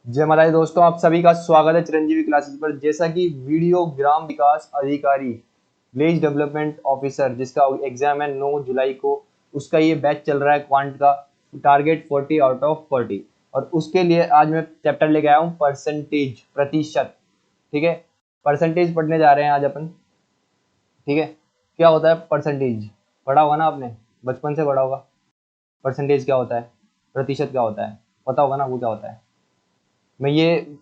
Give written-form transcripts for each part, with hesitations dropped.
जय माता दोस्तों, आप सभी का स्वागत है चिरंजीवी क्लासेस पर। जैसा कि वीडियो ग्राम विकास अधिकारी विलेज डेवलपमेंट ऑफिसर जिसका एग्जाम है 9 जुलाई को, उसका ये बैच चल रहा है क्वांट का। Target 40 out of 40। और उसके लिए आज मैं चैप्टर लेके आया हूँ परसेंटेज, प्रतिशत। ठीक है, परसेंटेज पढ़ने जा रहे हैं आज अपन। ठीक है, क्या होता है परसेंटेज? पढ़ा होगा ना आपने, बचपन से पढ़ा होगा। परसेंटेज क्या होता है, प्रतिशत क्या होता है, पता होगा ना वो क्या होता है। मैं ये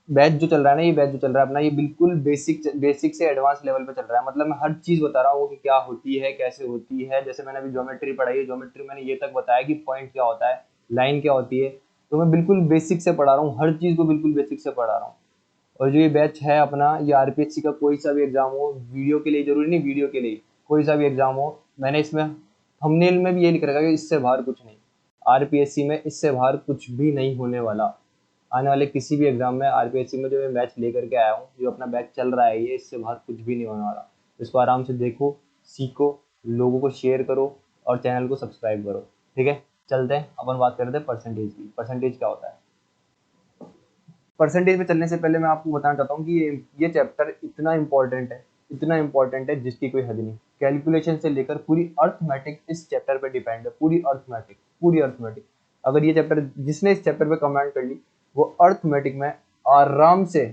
बैच जो चल रहा है ना, ये बैच जो चल रहा है अपना, ये बिल्कुल बेसिक से एडवांस लेवल पे चल रहा है। मतलब मैं हर चीज़ बता रहा हूँ कि क्या होती है, कैसे होती है। जैसे मैंने अभी ज्योमेट्री पढ़ाई है, ज्योमेट्री मैंने ये तक बताया कि पॉइंट क्या होता है, लाइन क्या होती है। तो मैं बिल्कुल बेसिक से पढ़ा रहा हूँ, हर चीज़ को बिल्कुल बेसिक से पढ़ा रहा हूँ। और जो ये बैच है अपना, ये आरपीएससी का कोई सा भी एग्जाम हो, वीडियो के लिए जरूरी नहीं, वीडियो के लिए कोई सा भी एग्जाम हो, मैंने इसमें थंबनेल में भी ये लिख रखा है कि इससे बाहर कुछ नहीं। आरपीएससी में इससे बाहर कुछ भी नहीं होने वाला। आने वाले किसी भी एग्जाम में आरपीएससी में जो मैं बैच लेकर के आया हूँ, जो अपना बैच चल रहा है, ये इससे बाहर कुछ भी नहीं होने वाला। इसको आराम से देखो, सीखो, लोगों को शेयर करो और चैनल को सब्सक्राइब करो। ठीक है, चलते हैं अपन बात करते हैं परसेंटेज की। परसेंटेज क्या होता है? परसेंटेज पे चलने से पहले मैं आपको बताना चाहता हूँ कि ये चैप्टर इतना इंपॉर्टेंट है, इतना इंपॉर्टेंट है जिसकी कोई हद नहीं। कैलकुलेशन से लेकर पूरी अर्थमेटिक इस चैप्टर पे डिपेंड है। पूरी अर्थमेटिक, पूरी अर्थमेटिक। अगर ये चैप्टर, जिसने इस चैप्टर पे कमेंट कर ली, वो अर्थमेटिक में आराम से,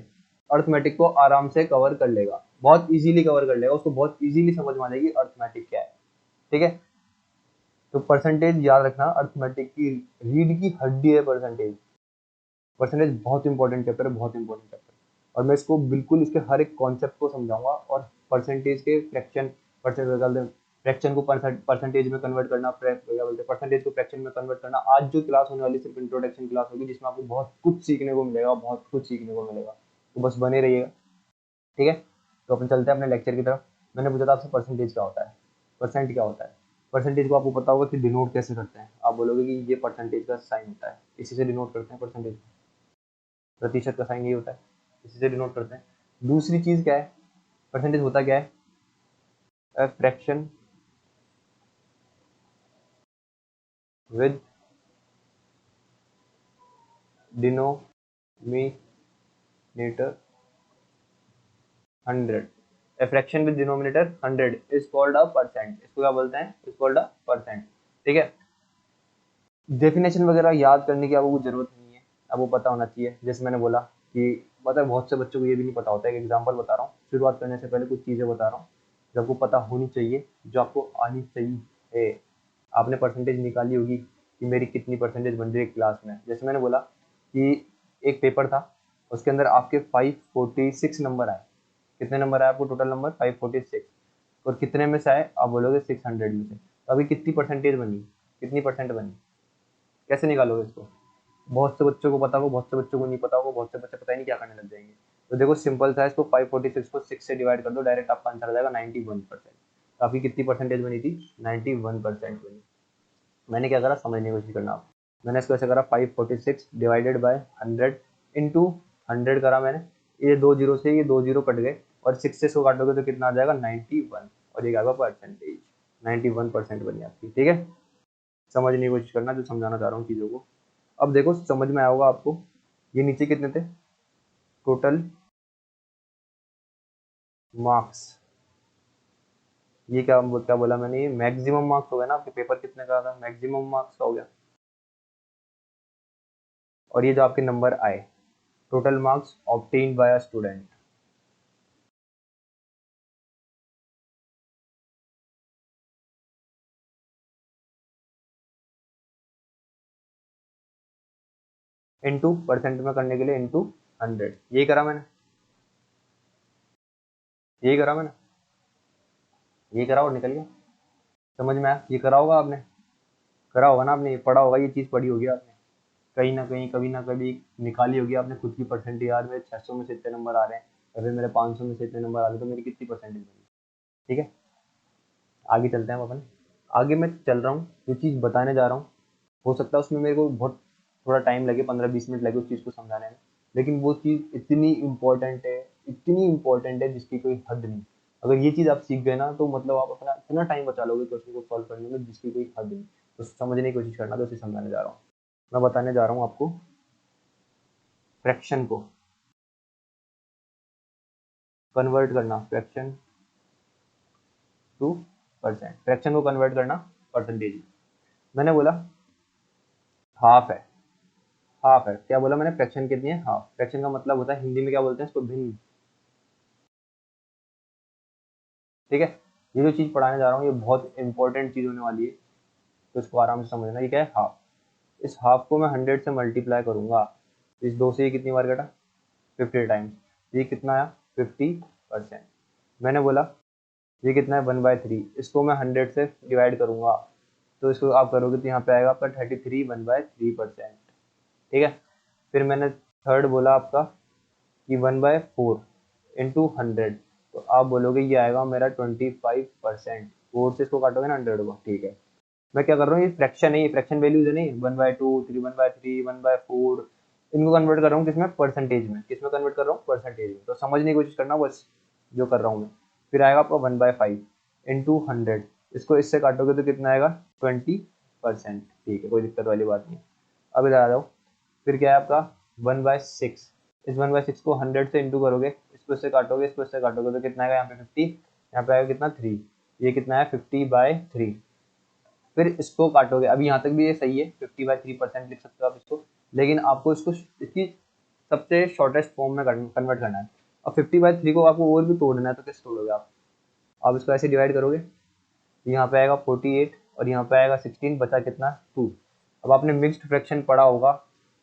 अर्थमेटिक को आराम से कवर कर लेगा, बहुत इजीली कवर कर लेगा। उसको बहुत इजीली समझ में आ जाएगी अर्थमेटिक क्या है। ठीक है, तो परसेंटेज याद रखना, अर्थमेटिक की रीढ़ की हड्डी है परसेंटेज। परसेंटेज बहुत इंपॉर्टेंट चैप्टर है, बहुत इंपॉर्टेंट चैप्टर। और मैं इसको बिल्कुल इसके हर एक कॉन्सेप्ट को समझाऊंगा। और परसेंटेज के फ्रैक्शन, फ्रैक्शन को परसेंटेज में कन्वर्ट करना, क्या बोलते हैं, परसेंटेज को फ्रैक्शन में कन्वर्ट करना। आज जो क्लास होने वाली सिर्फ इंट्रोडक्शन क्लास होगी, जिसमें आपको बहुत कुछ सीखने को मिलेगा, बहुत कुछ सीखने को मिलेगा। तो बस बने रहिएगा। ठीक है, तो अपन चलते हैं अपने लेक्चर की तरफ। मैंने पूछा था आपसे परसेंटेज क्या होता है, परसेंट क्या होता है। परसेंटेज को आपको पता होगा कि डिनोट कैसे करते हैं। आप बोलोगे कि ये परसेंटेज का साइन होता है, इसी से डिनोट करते हैं परसेंटेज। प्रतिशत का साइन ये होता है, इसी से डिनोट करते हैं। दूसरी चीज क्या है, परसेंटेज होता क्या है? Fraction with denominator 100। a fraction with denominator 100 is called a percent। इसको क्या बोलते हैं? Is called a percent. ठीक है, डेफिनेशन वगैरह याद करने की आपको जरूरत नहीं है, आपको पता होना चाहिए। जैसे मैंने बोला कि मतलब बहुत से बच्चों को ये भी नहीं पता होता है। एक एग्जांपल बता रहा हूँ, शुरुआत करने से पहले कुछ चीज़ें बता रहा हूँ जो आपको पता होनी चाहिए, जो आपको आनी चाहिए। आपने परसेंटेज निकाली होगी कि मेरी कितनी परसेंटेज बन रही है क्लास में। जैसे मैंने बोला कि एक पेपर था, उसके अंदर आपके 546 नंबर आए। कितने नंबर आए आपको? Total number 546। और कितने में से आए? आप बोलोगे 600 में से। तो अभी कितनी परसेंटेज बनी, कितनी परसेंट बनी? कैसे निकालोगे इसको? बहुत से बच्चों को पता होगा, बहुत से बच्चों को नहीं पता होगा, बहुत से बच्चे पता ही नहीं क्या करने लग जाएंगे। तो देखो सिंपल सा है, इसको 546 को 6 से डिवाइड कर दो, डायरेक्ट आपका आंसर आ जाएगा 91%। तो आपकी कितनी परसेंटेज बनी थी? 91% बनी। मैंने क्या करा, समझने की कोशिश करना आप। मैंने इसको ऐसे करा, 546 डिवाइडेड बाय 100 इंटू 100 करा मैंने। ये दो जीरो से ये दो जीरो कट गए, और 6 से 100 काटोगे तो कितना आ जाएगा? 91। और ये क्या होगा? परसेंटेज। 91% बनी आपकी। ठीक है, समझने की कोशिश करना जो समझाना चाह रहा हूँ चीज़ों को। अब देखो समझ में आया होगा आपको। ये नीचे कितने थे? Total marks. ये क्या बोला मैंने? ये मैक्सिमम मार्क्स हो गया ना। आपके पेपर कितने का था? मैक्सिमम मार्क्स का हो गया। और ये जो आपके नंबर आए, total marks obtained by a student. Into percent में करने के लिए इनटू 100। यही करा मैंने, यही करा मैंने, ये करा और निकल गया। समझ में आया? ये करा होगा आपने, करा होगा ना आपने, ये पढ़ा होगा, ये चीज़ पढ़ी होगी आपने कहीं ना कहीं, कभी ना कभी निकाली होगी आपने खुद की परसेंटेज। यार मेरे 600 में से इतने नंबर आ रहे हैं, या फिर मेरे 500 में से इतने नंबर आ रहे हैं, तो मेरी कितनी परसेंटेज बनी। ठीक है, आगे चलते हैं अपन। आगे मैं चल रहा हूँ, जो चीज़ बताने जा रहा हूँ, हो सकता है उसमें मेरे को बहुत थोड़ा टाइम लगे, 15-20 मिनट लगे उस चीज़ को समझाने में। लेकिन वो चीज़ इतनी इम्पोर्टेंट है, इतनी इम्पोर्टेंट है जिसकी कोई हद नहीं। अगर ये चीज़ आप सीख गए ना, तो मतलब आप अपना इतना टाइम बचा लोगे क्वेश्चन को सॉल्व करने में जिसकी कोई हद नहीं। तो समझने की कोशिश करना, तो उसे समझाने जा रहा हूँ। मैं बताने जा रहा हूँ आपको फ्रैक्शन को कन्वर्ट करना फ्रैक्शन टू परसेंट, फ्रैक्शन को कन्वर्ट करना परसेंटेज में। मैंने बोला हाफ है, हाफ है, क्या बोला मैंने, फ्रैक्शन कितनी है, हाफ। फ्रैक्शन का मतलब होता है हिंदी में क्या बोलते हैं इसको, भिन्न। ठीक है, ये जो चीज पढ़ाने जा रहा हूँ ये बहुत इंपॉर्टेंट चीज होने वाली है, तो इसको आराम से समझना। ये क्या है, हाफ। इस हाफ को मैं 100 से मल्टीप्लाई करूंगा, इस 2 से ये कितनी बार कटा, 50 टाइम्स। ये कितना आया, 50%। मैंने बोला ये कितना है, 1/3, इसको मैं 100 से डिवाइड करूंगा, तो इसको आप करोगे तो यहाँ पे आएगा आपका 33 1/3%। ठीक है, फिर मैंने थर्ड बोला आपका कि 1/4 इंटू 100, तो आप बोलोगे ये आएगा मेरा 25%। 4 से इसको काटोगे ना 100 को, ठीक है। मैं क्या कर रहा हूँ, ये फ्रैक्शन है, ये फ्रैक्शन वैल्यूज है नहीं, 1/2 3 1/3 1/4, इनको कन्वर्ट कर रहा हूँ किसमें, परसेंटेज में। किसमें कन्वर्ट कर रहा हूँ, परसेंटेज में। तो समझने की कोशिश करना बस जो कर रहा हूँ मैं। फिर आएगा आपका 1/5 इंटू 100, इसको इससे काटोगे तो कितना आएगा, 20%। ठीक है, कोई दिक्कत वाली बात नहीं। अब इधर आ जाओ, फिर क्या है आपका 1/6, इस 1/6 को 100 से इंटू करोगे, इसको इससे काटोगे, इसको इससे काटोगे तो कितना आएगा, यहाँ पे 50, यहाँ पे आएगा कितना 3, ये कितना है 50/3। फिर इसको काटोगे, अभी यहाँ तक भी ये सही है, 50/3% लिख सकते हो आप इसको, लेकिन आपको इसको इसकी सबसे शॉर्टेस्ट फॉर्म में कन्वर्ट करना है। अब 50/3 को आपको और भी तोड़ना है, तो कैसे तोड़ोगे आप इसको ऐसे डिवाइड करोगे, तो यहाँ पे आएगा 48 और यहाँ पे आएगा 16, बचा कितना 2। अब आपने मिक्स्ड फ्रैक्शन पढ़ा होगा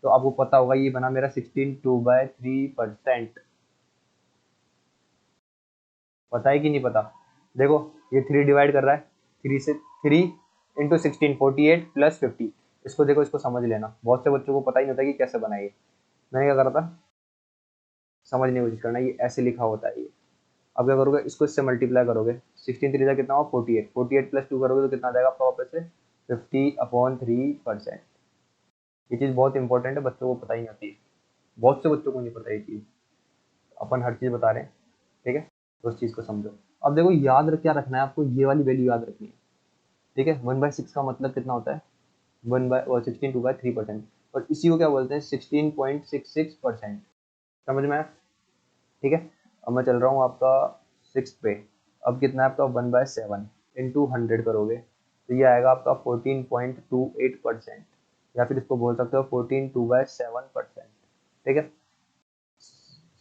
तो आपको पता होगा ये बना मेरा 16 2/3%। पता है कि नहीं पता, देखो ये 3 डिवाइड कर रहा है, 3 से 3 इंटू 16 48 प्लस 50। इसको देखो, इसको समझ लेना, बहुत से बच्चों को पता ही नहीं होता कि कैसे बनाइए। मैंने क्या करा था, समझने की कोशिश करना, ये ऐसे लिखा होता है ये। अब क्या करोगे, इसको इससे मल्टीप्लाई करोगे, 16 3 कितना हुआ 48, 48 प्लस 2 करोगे तो कितना आ जाएगा आपका वापस से 50/3%। ये चीज़ बहुत इंपॉर्टेंट है, बच्चों को पता ही नहीं होती है, बहुत से बच्चों को नहीं पता ये चीज़, अपन हर चीज़ बता रहे हैं। ठीक है, तो उस चीज़ को समझो। अब देखो याद रख, क्या रखना है आपको, ये वाली वैल्यू याद रखनी है। ठीक है, 1/6 का मतलब कितना होता है, 16 2/3%, और इसी को क्या बोलते हैं, 16.66%। समझ में आया। ठीक है, अब मैं चल रहा हूँ आपका 6 पे। अब कितना है आपका 1/7 इंटू 100 करोगे तो ये आएगा आपका 14.28%, या फिर इसको बोल सकते हो 14 2/7%। ठीक है,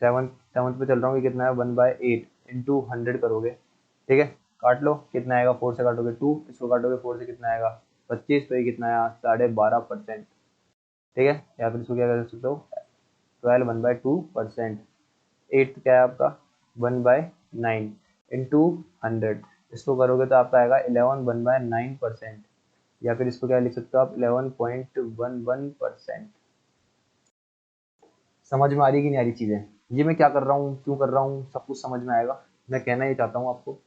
सेवन्थ पे चल रहा हूँ, ये कितना है 1/8 इंटू 100 करोगे। ठीक है, काट लो, कितना आएगा, 4 से काटोगे 2, इसको काटोगे 4 से कितना आएगा 25, तो ये कितना आया 12.5%। ठीक है, या फिर इसको क्या कर सकते हो 12 1/2%। एट्थ क्या है आपका 1/9 इंटू 100, इसको करोगे तो आपका आएगा 11 1/9%, या फिर इसको क्या लिख सकते हो आप 11.11%। समझ में आ रही कि नहीं आ रही चीज़ें, ये मैं क्या कर रहा हूँ, क्यों कर रहा हूँ, सब कुछ समझ में आएगा। मैं कहना ये चाहता हूँ आपको,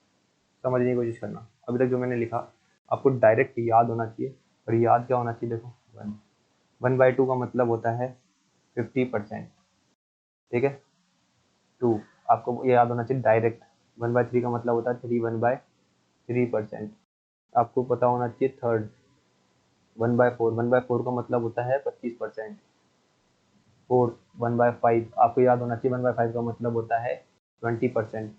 समझने की कोशिश करना। अभी तक जो मैंने लिखा आपको डायरेक्ट याद होना चाहिए, और याद क्या होना चाहिए, देखो 1/2 का मतलब होता है 50%। ठीक है, 2 आपको ये याद होना चाहिए डायरेक्ट। 1/3 का मतलब होता है 3 1/3%। आपको पता होना चाहिए थर्ड 1/4, 1/4 का मतलब होता है 25%। फोर्थ 1/5 आपको याद होना चाहिए, 1/5 का मतलब होता है 20%।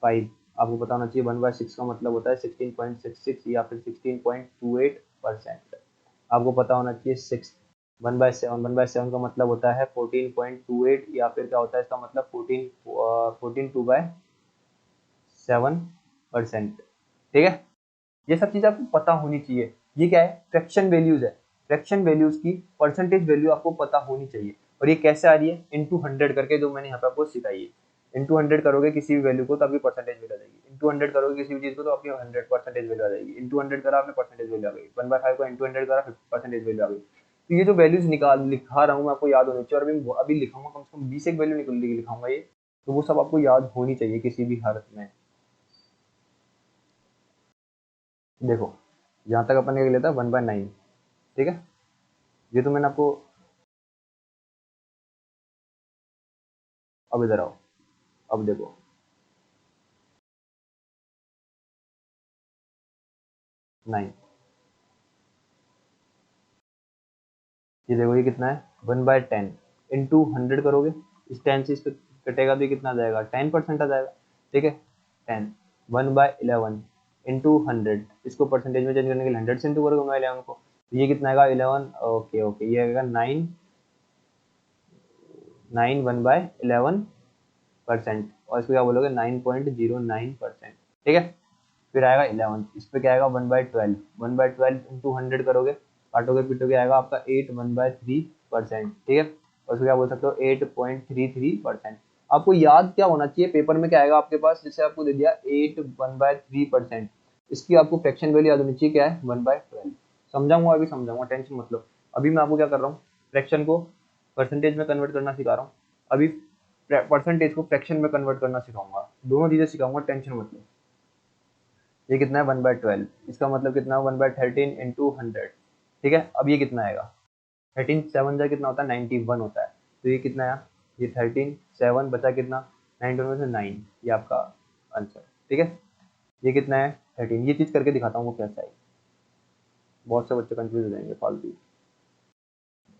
5 आपको पता होना चाहिए, 1/6 का मतलब होता है 16.66 या फिर 16.28%। आपको पता होना चाहिए 6 1/7, 1/7 का मतलब होता है 14.28, या फिर क्या होता है इसका मतलब 14 2/7%। ठीक है, ये सब चीज़ आपको पता होनी चाहिए। ये क्या है, फ्रैक्शन वैल्यूज है, फ्रैक्शन वैल्यूज की परसेंटेज वैल्यू आपको पता होनी चाहिए। और ये कैसे आ रही है, इंटू 100 करके, जो मैंने यहाँ पे आपको सिखाई है। इंटू 100 करोगे किसी भी वैल्यू को तो आपकी परसेंटेज वैल्यू आ जाएगी, इंटू 100 करोगे किसी भी चीज़ को तो आपकी 100% वैल्यू आ जाएगी। इंटू 100 करा आपने, परसेंटेज वैल्यू आ गई। 1/5 को इंटू 100 करा, 50% वैल्यू आ गई। तो ये जो वैल्यूज लिखा रहा हूँ मैं, आपको याद होनी चाहिए। और अभी लिखाऊंगा कम से कम 20 एक वैल्यू निकल लिखाऊंगा ये, तो वो सब आपको याद होनी चाहिए किसी भी हालत में। देखो यहाँ तक अपन ने लिया था 1/9। ठीक है, ये तो मैंने आपको, अब इधर आओ, अब देखो 9, ये देखो ये कितना है 1/10 इंटू 100 करोगे, इस 10 से इस पे कटेगा तो कितना आ जाएगा, 10% आ जाएगा। ठीक है, 10 1/11 इंटू 100, इसको परसेंटेज में चेंज करने के लिए 100 से इंटू करोगे 11 को, तो ये कितना आएगा 11, ओके ओके, ये आएगा 9 1/11%, और इसको क्या बोलोगे 9.09%। ठीक है, फिर आएगा 11, इस पे क्या आएगा 1/12, 1/12 इंटू 100 करोगे, काटोगे पीटोगे आएगा आपका 8 1/3%। ठीक है, और इसको क्या बोल सकते हो 8.33%। आपको याद क्या होना चाहिए, पेपर में क्या आएगा आपके पास, जैसे आपको दे दिया 8 1/3%, इसकी आपको फ्रैक्शन वैल्यू याद होनी चाहिए, क्या है 1/12। समझाऊंगा, अभी समझाऊंगा, टेंशन मत लो। अभी मैं आपको क्या कर रहा हूँ, फ्रैक्शन को परसेंटेज में कन्वर्ट करना सिखा रहा हूँ। अभी परसेंटेज को फ्रैक्शन में कन्वर्ट करना सिखाऊंगा, दोनों चीजें सिखाऊंगा, टेंशन मत लो। ये कितना है 1/12, इसका मतलब कितना है 1/13 इंटू 100। ठीक है, अब ये कितना आएगा 13 7 जा कितना होता है 91 होता है, तो ये कितना आया, ये 13 7 बचा कितना 91 में से 9, ये आपका आंसर। ठीक है, ये कितना है 13, ये चीज करके दिखाता हूँ वो कैसा है, बहुत से बच्चे कंफ्यूज हो जाएंगे फालतू।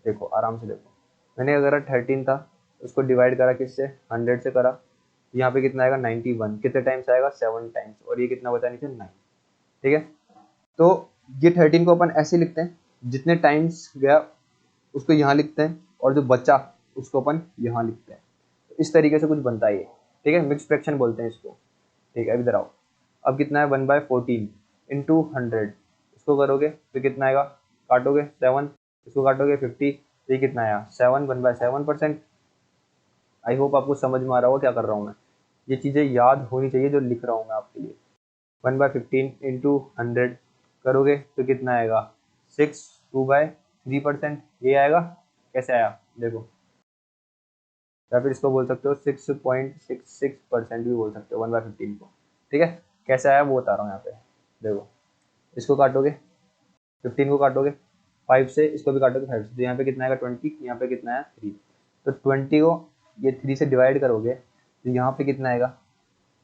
देखो आराम से देखो, मैंने अगर 13 था उसको डिवाइड करा किससे 100 से करा, यहाँ पे कितना आएगा 91, कितने टाइम्स आएगा 7 टाइम्स, और ये कितना बचा नीचे 9। ठीक है, तो ये 13 को अपन ऐसे लिखते हैं, जितने टाइम्स गया उसको यहाँ लिखते हैं, और जो बचा उसको अपन यहाँ लिखते हैं, तो इस तरीके से कुछ बनता है ये। ठीक है, मिक्स फ्रैक्शन बोलते हैं इसको। ठीक है, अब इधर आओ, अब कितना है 1/14 इंटू 100, इसको करोगे तो कितना आएगा, काटोगे 7, इसको काटोगे 50, तो ये कितना आया 7 1/7%। आई होप आपको समझ में आ रहा होगा क्या कर रहा हूँ मैं, ये चीज़ें याद होनी चाहिए जो लिख रहा हूँ मैं आपके लिए। 1/15 इंटू 100 करोगे तो कितना आएगा 6 2/3%, ये आएगा। कैसे आया देखो, या फिर इसको बोल सकते हो 6.66% भी बोल सकते हो 1/15 को। ठीक है, कैसे आया वो बता रहा हूँ यहाँ पे, देखो इसको काटोगे 15 को काटोगे 5 से, इसको भी काटोगे 5 से, तो यहाँ पे कितना आएगा 20, यहाँ पे कितना है 3, तो 20 को ये 3 से डिवाइड करोगे तो यहाँ पे कितना आएगा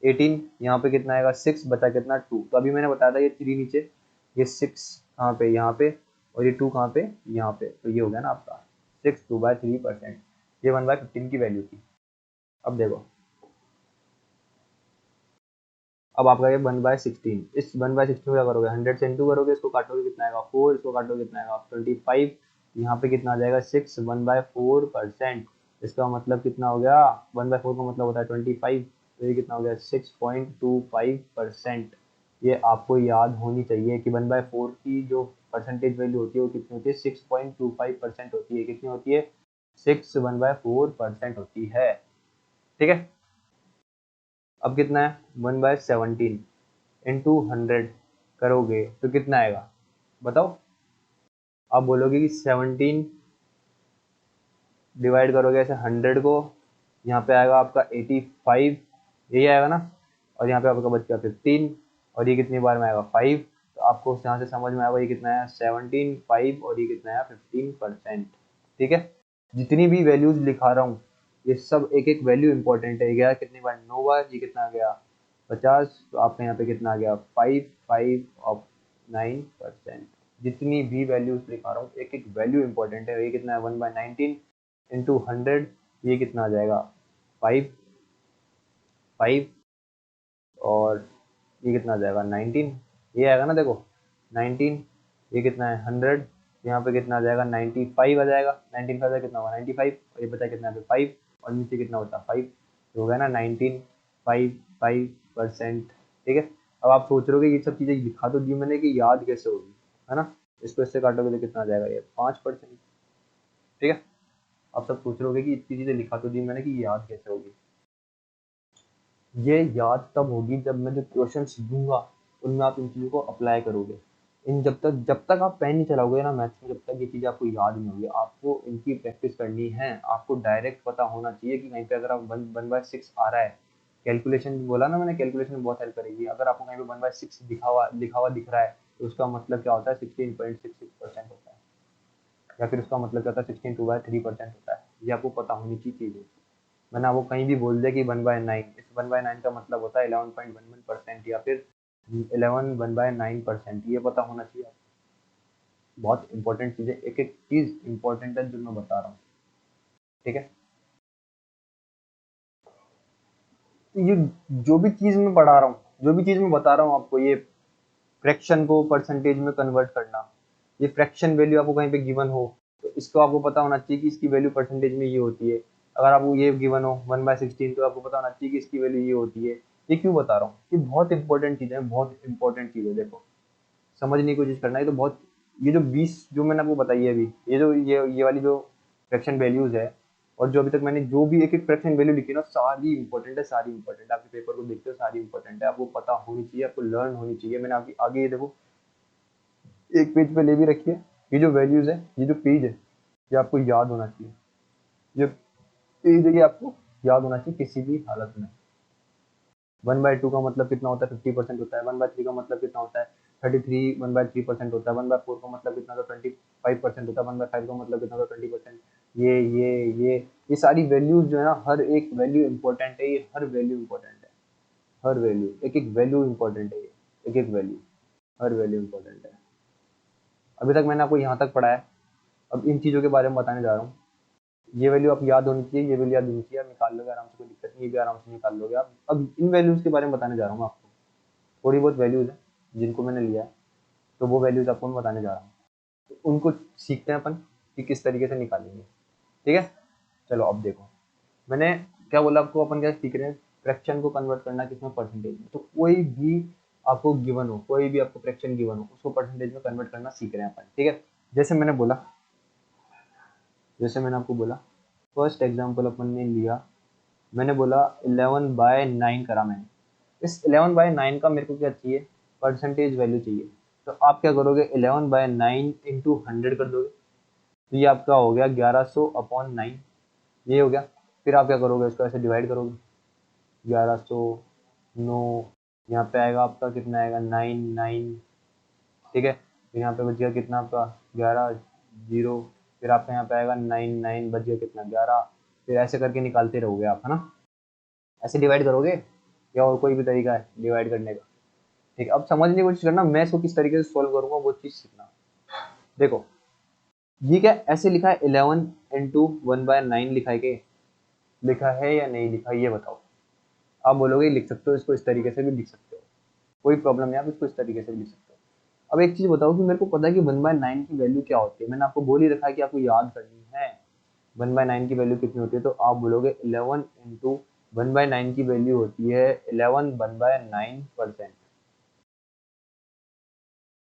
18, यहाँ पे कितना आएगा 6, बचा कितना 2, तो अभी मैंने बताया था ये 3 नीचे, ये 6 कहाँ पे यहाँ पे, और ये 2 कहाँ पे यहाँ पे, तो ये हो गया ना आपका 6 2/3%, ये 1/15 की वैल्यू थी। अब देखो, अब आपका ये 1/16, इस 1/16 क्या करोगे 100 से इंटू करोगे, इसको काटोगे कितना आएगा 4, इसको काटोगे कितना आएगा 25, यहाँ पे कितना आ जाएगा 6 1/4%, इसका मतलब कितना हो गया 1/4 का मतलब होता है 25, तो ये कितना हो गया 6.25%। ये आपको याद होनी चाहिए कि 1/4 की जो परसेंटेज वैल्यू होती है वो कितनी होती है 6.25% होती है, कितनी होती है 6 1/4% होती है। ठीक है, अब कितना है 1/17 इंटू 100 करोगे तो कितना आएगा बताओ, आप बोलोगे कि 17 डिवाइड करोगे ऐसे 100 को, यहाँ पे आएगा आपका 85, यही आएगा ना, और यहाँ पे आपका बच गया 15, और ये कितनी बार में आएगा 5, तो आपको यहाँ से समझ में आएगा ये कितना है 17 5, और ये कितना है 15%। ठीक है, जितनी भी वैल्यूज लिखा रहा हूँ ये सब एक एक वैल्यू इंपॉर्टेंट है, गया कितनी बार 9 बार, ये कितना आ गया 50, तो आपके यहाँ पे कितना आ गया 5 ऑफ 9%। जितनी भी वैल्यूज दिखा रहा हूँ एक एक वैल्यू इंपॉर्टेंट है, ये कितना है 1/19 इंटू 100, ये कितना आ जाएगा 5 5, और ये कितना आ जाएगा 19, ये आएगा ना देखो 19, ये कितना है 100, यहाँ पे कितना आ जाएगा 95 आ जाएगा, 19 का कितना होगा 95, और ये बचा कितना है 5, और नीचे कितना होता है 5, तो हो गया ना 19.55%। ठीक है, अब आप सोच रहे हो कि ये सब चीज़ें लिखा तो दी मैंने कि याद कैसे होगी, है ना, इसको इससे काटोगे तो कितना आ जाएगा ये 5%। ठीक है, आप सब सोच रहे हो कि इतनी चीज़ें लिखा तो दी मैंने कि याद कैसे होगी, ये याद तब होगी जब मैं जो क्वेश्चंस दूंगा उनमें आप इन चीज़ों को अप्लाई करोगे। इन जब तक आप पेन नहीं चलाओगे ना मैथ्स में, जब तक ये चीज़ें आपको याद नहीं होगी, आपको इनकी प्रैक्टिस करनी है। आपको डायरेक्ट पता होना चाहिए कि कहीं पे अगर आप 1/6 आ रहा है, कैलकुलेशन बोला ना मैंने, कैलकुलेशन में बहुत हेल्प करेगी। अगर आपको कहीं पे 1/6 लिखा हुआ दिख रहा है तो उसका मतलब क्या होता है 16.66% होता है, या फिर उसका मतलब क्या होता है 16 2/3% होता है। ये आपको पता होनी चाहिए चीज़ें। मैंने आपको कहीं भी बोल दिया कि 1/9, इस 1/9 का मतलब होता है 11.11%, या फिर 11 1/9%, ये पता होना चाहिए आपको। बहुत इंपॉर्टेंट चीज़ है, एक एक चीज़ इंपॉर्टेंट है जो मैं बता रहा हूँ। ठीक है। तो ये जो भी चीज मैं पढ़ा रहा हूँ, जो भी चीज मैं बता रहा हूँ आपको, ये फ्रैक्शन को परसेंटेज में कन्वर्ट करना, ये फ्रैक्शन वैल्यू आपको कहीं पे गिवन हो तो इसको आपको पता होना चाहिए कि इसकी वैल्यू परसेंटेज में ये होती है। अगर आपको ये गिवन हो 1/16 तो आपको पता होना चाहिए कि इसकी वैल्यू ये होती है। ये क्यों बता रहा हूँ, ये बहुत इंपॉर्टेंट चीज है, बहुत इंपॉर्टेंट चीज है। देखो समझने की कोशिश करना है तो बहुत, ये जो 20 जो मैंने आपको बताई है अभी, ये जो ये वाली जो फ्रैक्शन वैल्यूज है, और जो अभी तक मैंने जो भी एक एक फ्रैक्शन वैल्यू लिखी ना, सारी इंपॉर्टेंट है, सारी इंपॉर्टेंट है। आपके पेपर को देखते हो सारी इंपॉर्टेंट है, आपको पता होनी चाहिए, आपको लर्न होनी चाहिए। मैंने आगे आगे ये देखो एक पेज पे ले भी रखी है, ये जो वैल्यूज है, ये जो पेज है, ये आपको याद होना चाहिए। ये पेज है, ये आपको याद होना चाहिए किसी भी हालत में। 1/2 का मतलब कितना होता है, 50% होता है। 1/3 का मतलब कितना होता है, 33 1/3% होता है। 1/4 का मतलब कितना होता है, 25% होता है। 1/5 का मतलब कितना होता है, 20%। ये सारी वैल्यूज जो है ना, हर एक वैल्यू इंपॉर्टेंट है, ये हर वैल्यू इंपॉर्टेंट है, हर वैल्यू, एक एक वैल्यू इंपॉर्टेंट है, ये एक एक वैल्यू, हर वैल्यू इंपॉर्टेंट है। अभी तक मैंने आपको यहाँ तक पढ़ाया, अब इन चीज़ों के बारे में बताने जा रहा हूँ। ये वैल्यू आप याद होनी चाहिए, ये वैल्यू याद होनी चाहिए, आप निकाल लोगे आराम से, कोई दिक्कत नहीं, ये भी आराम से निकाल लोगे आप। अब इन वैल्यूज के बारे में बताने जा रहा हूँ आपको, थोड़ी बहुत वैल्यूज है जिनको मैंने लिया है, तो वो वैल्यूज आपको मैं बताने जा रहा हूँ। तो उनको सीखते हैं अपन कि किस तरीके से निकालेंगे। ठीक है, चलो अब देखो मैंने क्या बोला आपको, अपन क्या सीख रहे हैं, फ्रैक्शन को कन्वर्ट करना किसमें, परसेंटेज में। तो कोई भी आपको गिवन हो, कोई भी आपको फ्रैक्शन गिवन हो, उसको परसेंटेज में कन्वर्ट करना सीख रहे हैं अपन। ठीक है, जैसे मैंने बोला, जैसे मैंने आपको बोला, फर्स्ट एग्जाम्पल अपन ने लिया, मैंने बोला 11/9 करा मैंने। इस 11/9 का मेरे को क्या चाहिए, परसेंटेज वैल्यू चाहिए। तो आप क्या करोगे, 11/9 इंटू 100 कर दोगे, तो ये आपका हो गया 1100/9, ये हो गया। फिर आप क्या करोगे, इसको ऐसे डिवाइड करोगे, 1100 9, यहाँ पे आएगा आपका कितना आएगा, 9 9। ठीक है, फिर यहाँ पे बच गया कितना आपका, 11 0। फिर आपका यहाँ पे आएगा 9 9, बच गया कितना, 11। फिर ऐसे करके निकालते रहोगे आप, है ना, ऐसे डिवाइड करोगे, या और कोई भी तरीका है डिवाइड करने का। ठीक है, अब समझने की कोशिश करना मैं इसको किस तरीके से सोल्व करूंगा, वो चीज़ सीखना। देखो ये क्या ऐसे लिखा है, 11 इंटू 1/9 लिखा है, के लिखा है या नहीं लिखा, ये बताओ। आप बोलोगे लिख सकते हो, इसको इस तरीके से भी लिख सकते हो, कोई प्रॉब्लम नहीं, आप इसको इस तरीके से भी लिख सकते हो। अब एक चीज बताओ कि मेरे को पता है कि 1/9 की वैल्यू क्या होती है, मैंने आपको बोल ही रखा है कि आपको याद करनी है 1/9 की वैल्यू कितनी होती है। तो आप बोलोगे 11 इंटू 1/9 की वैल्यू होती है 11 1/9%,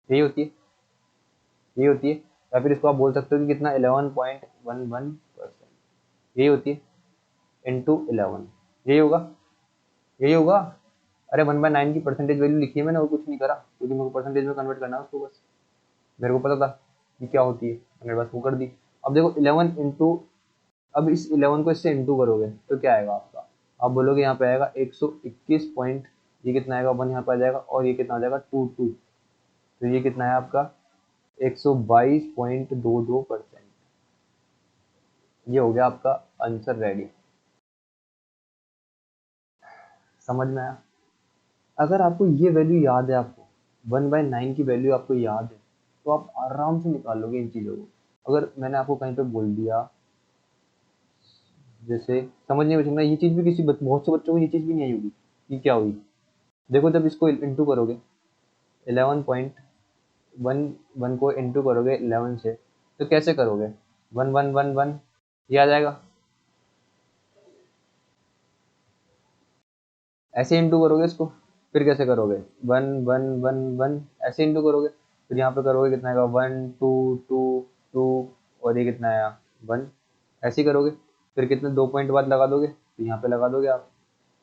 यही होती है, यही होती है। या फिर इसको आप बोल सकते हो कि कितना, 11.11%, यही होती है, इंटू 11, यही होगा, यही होगा। अरे 1/9 की परसेंटेज वैल्यू लिखी है मैंने, और कुछ नहीं करा, क्योंकि मेरे को परसेंटेज में कन्वर्ट करना है उसको बस, मेरे को पता था कि क्या होती है, मैंने बस वो कर दी। अब देखो 11 इंटू, अब इस 11 को इससे इंटू करोगे तो क्या आएगा आपका, आप बोलोगे यहाँ पे आएगा 121 पॉइंट, ये कितना आएगा 1 यहाँ पे आ जाएगा, और ये कितना आ जाएगा 2 तो ये कितना है आपका 122.22%। ये हो गया आपका आंसर रेडी, समझ में आया। अगर आपको ये वैल्यू याद है, आपको 1/9 की वैल्यू आपको याद है, तो आप आराम से निकाल लोगे इन चीज़ों को। अगर मैंने आपको कहीं पे बोल दिया, जैसे समझने में चलना, ये चीज़ भी बहुत से बच्चों को ये चीज़ भी नहीं आई होगी कि क्या हुई। देखो जब इसको इंटू करोगे 11.11 को इंटू करोगे 11 से, तो कैसे करोगे, 1111 ये आ जाएगा, ऐसे इंटू करोगे इसको। फिर कैसे करोगे, 1111 ऐसे इंटू करोगे। फिर यहाँ पे करोगे कितना आएगा, 1222, और ये कितना आया 1, ऐसे ही करोगे। फिर कितने 2 पॉइंट बाद लगा दोगे, तो यहाँ पे लगा दोगे आप,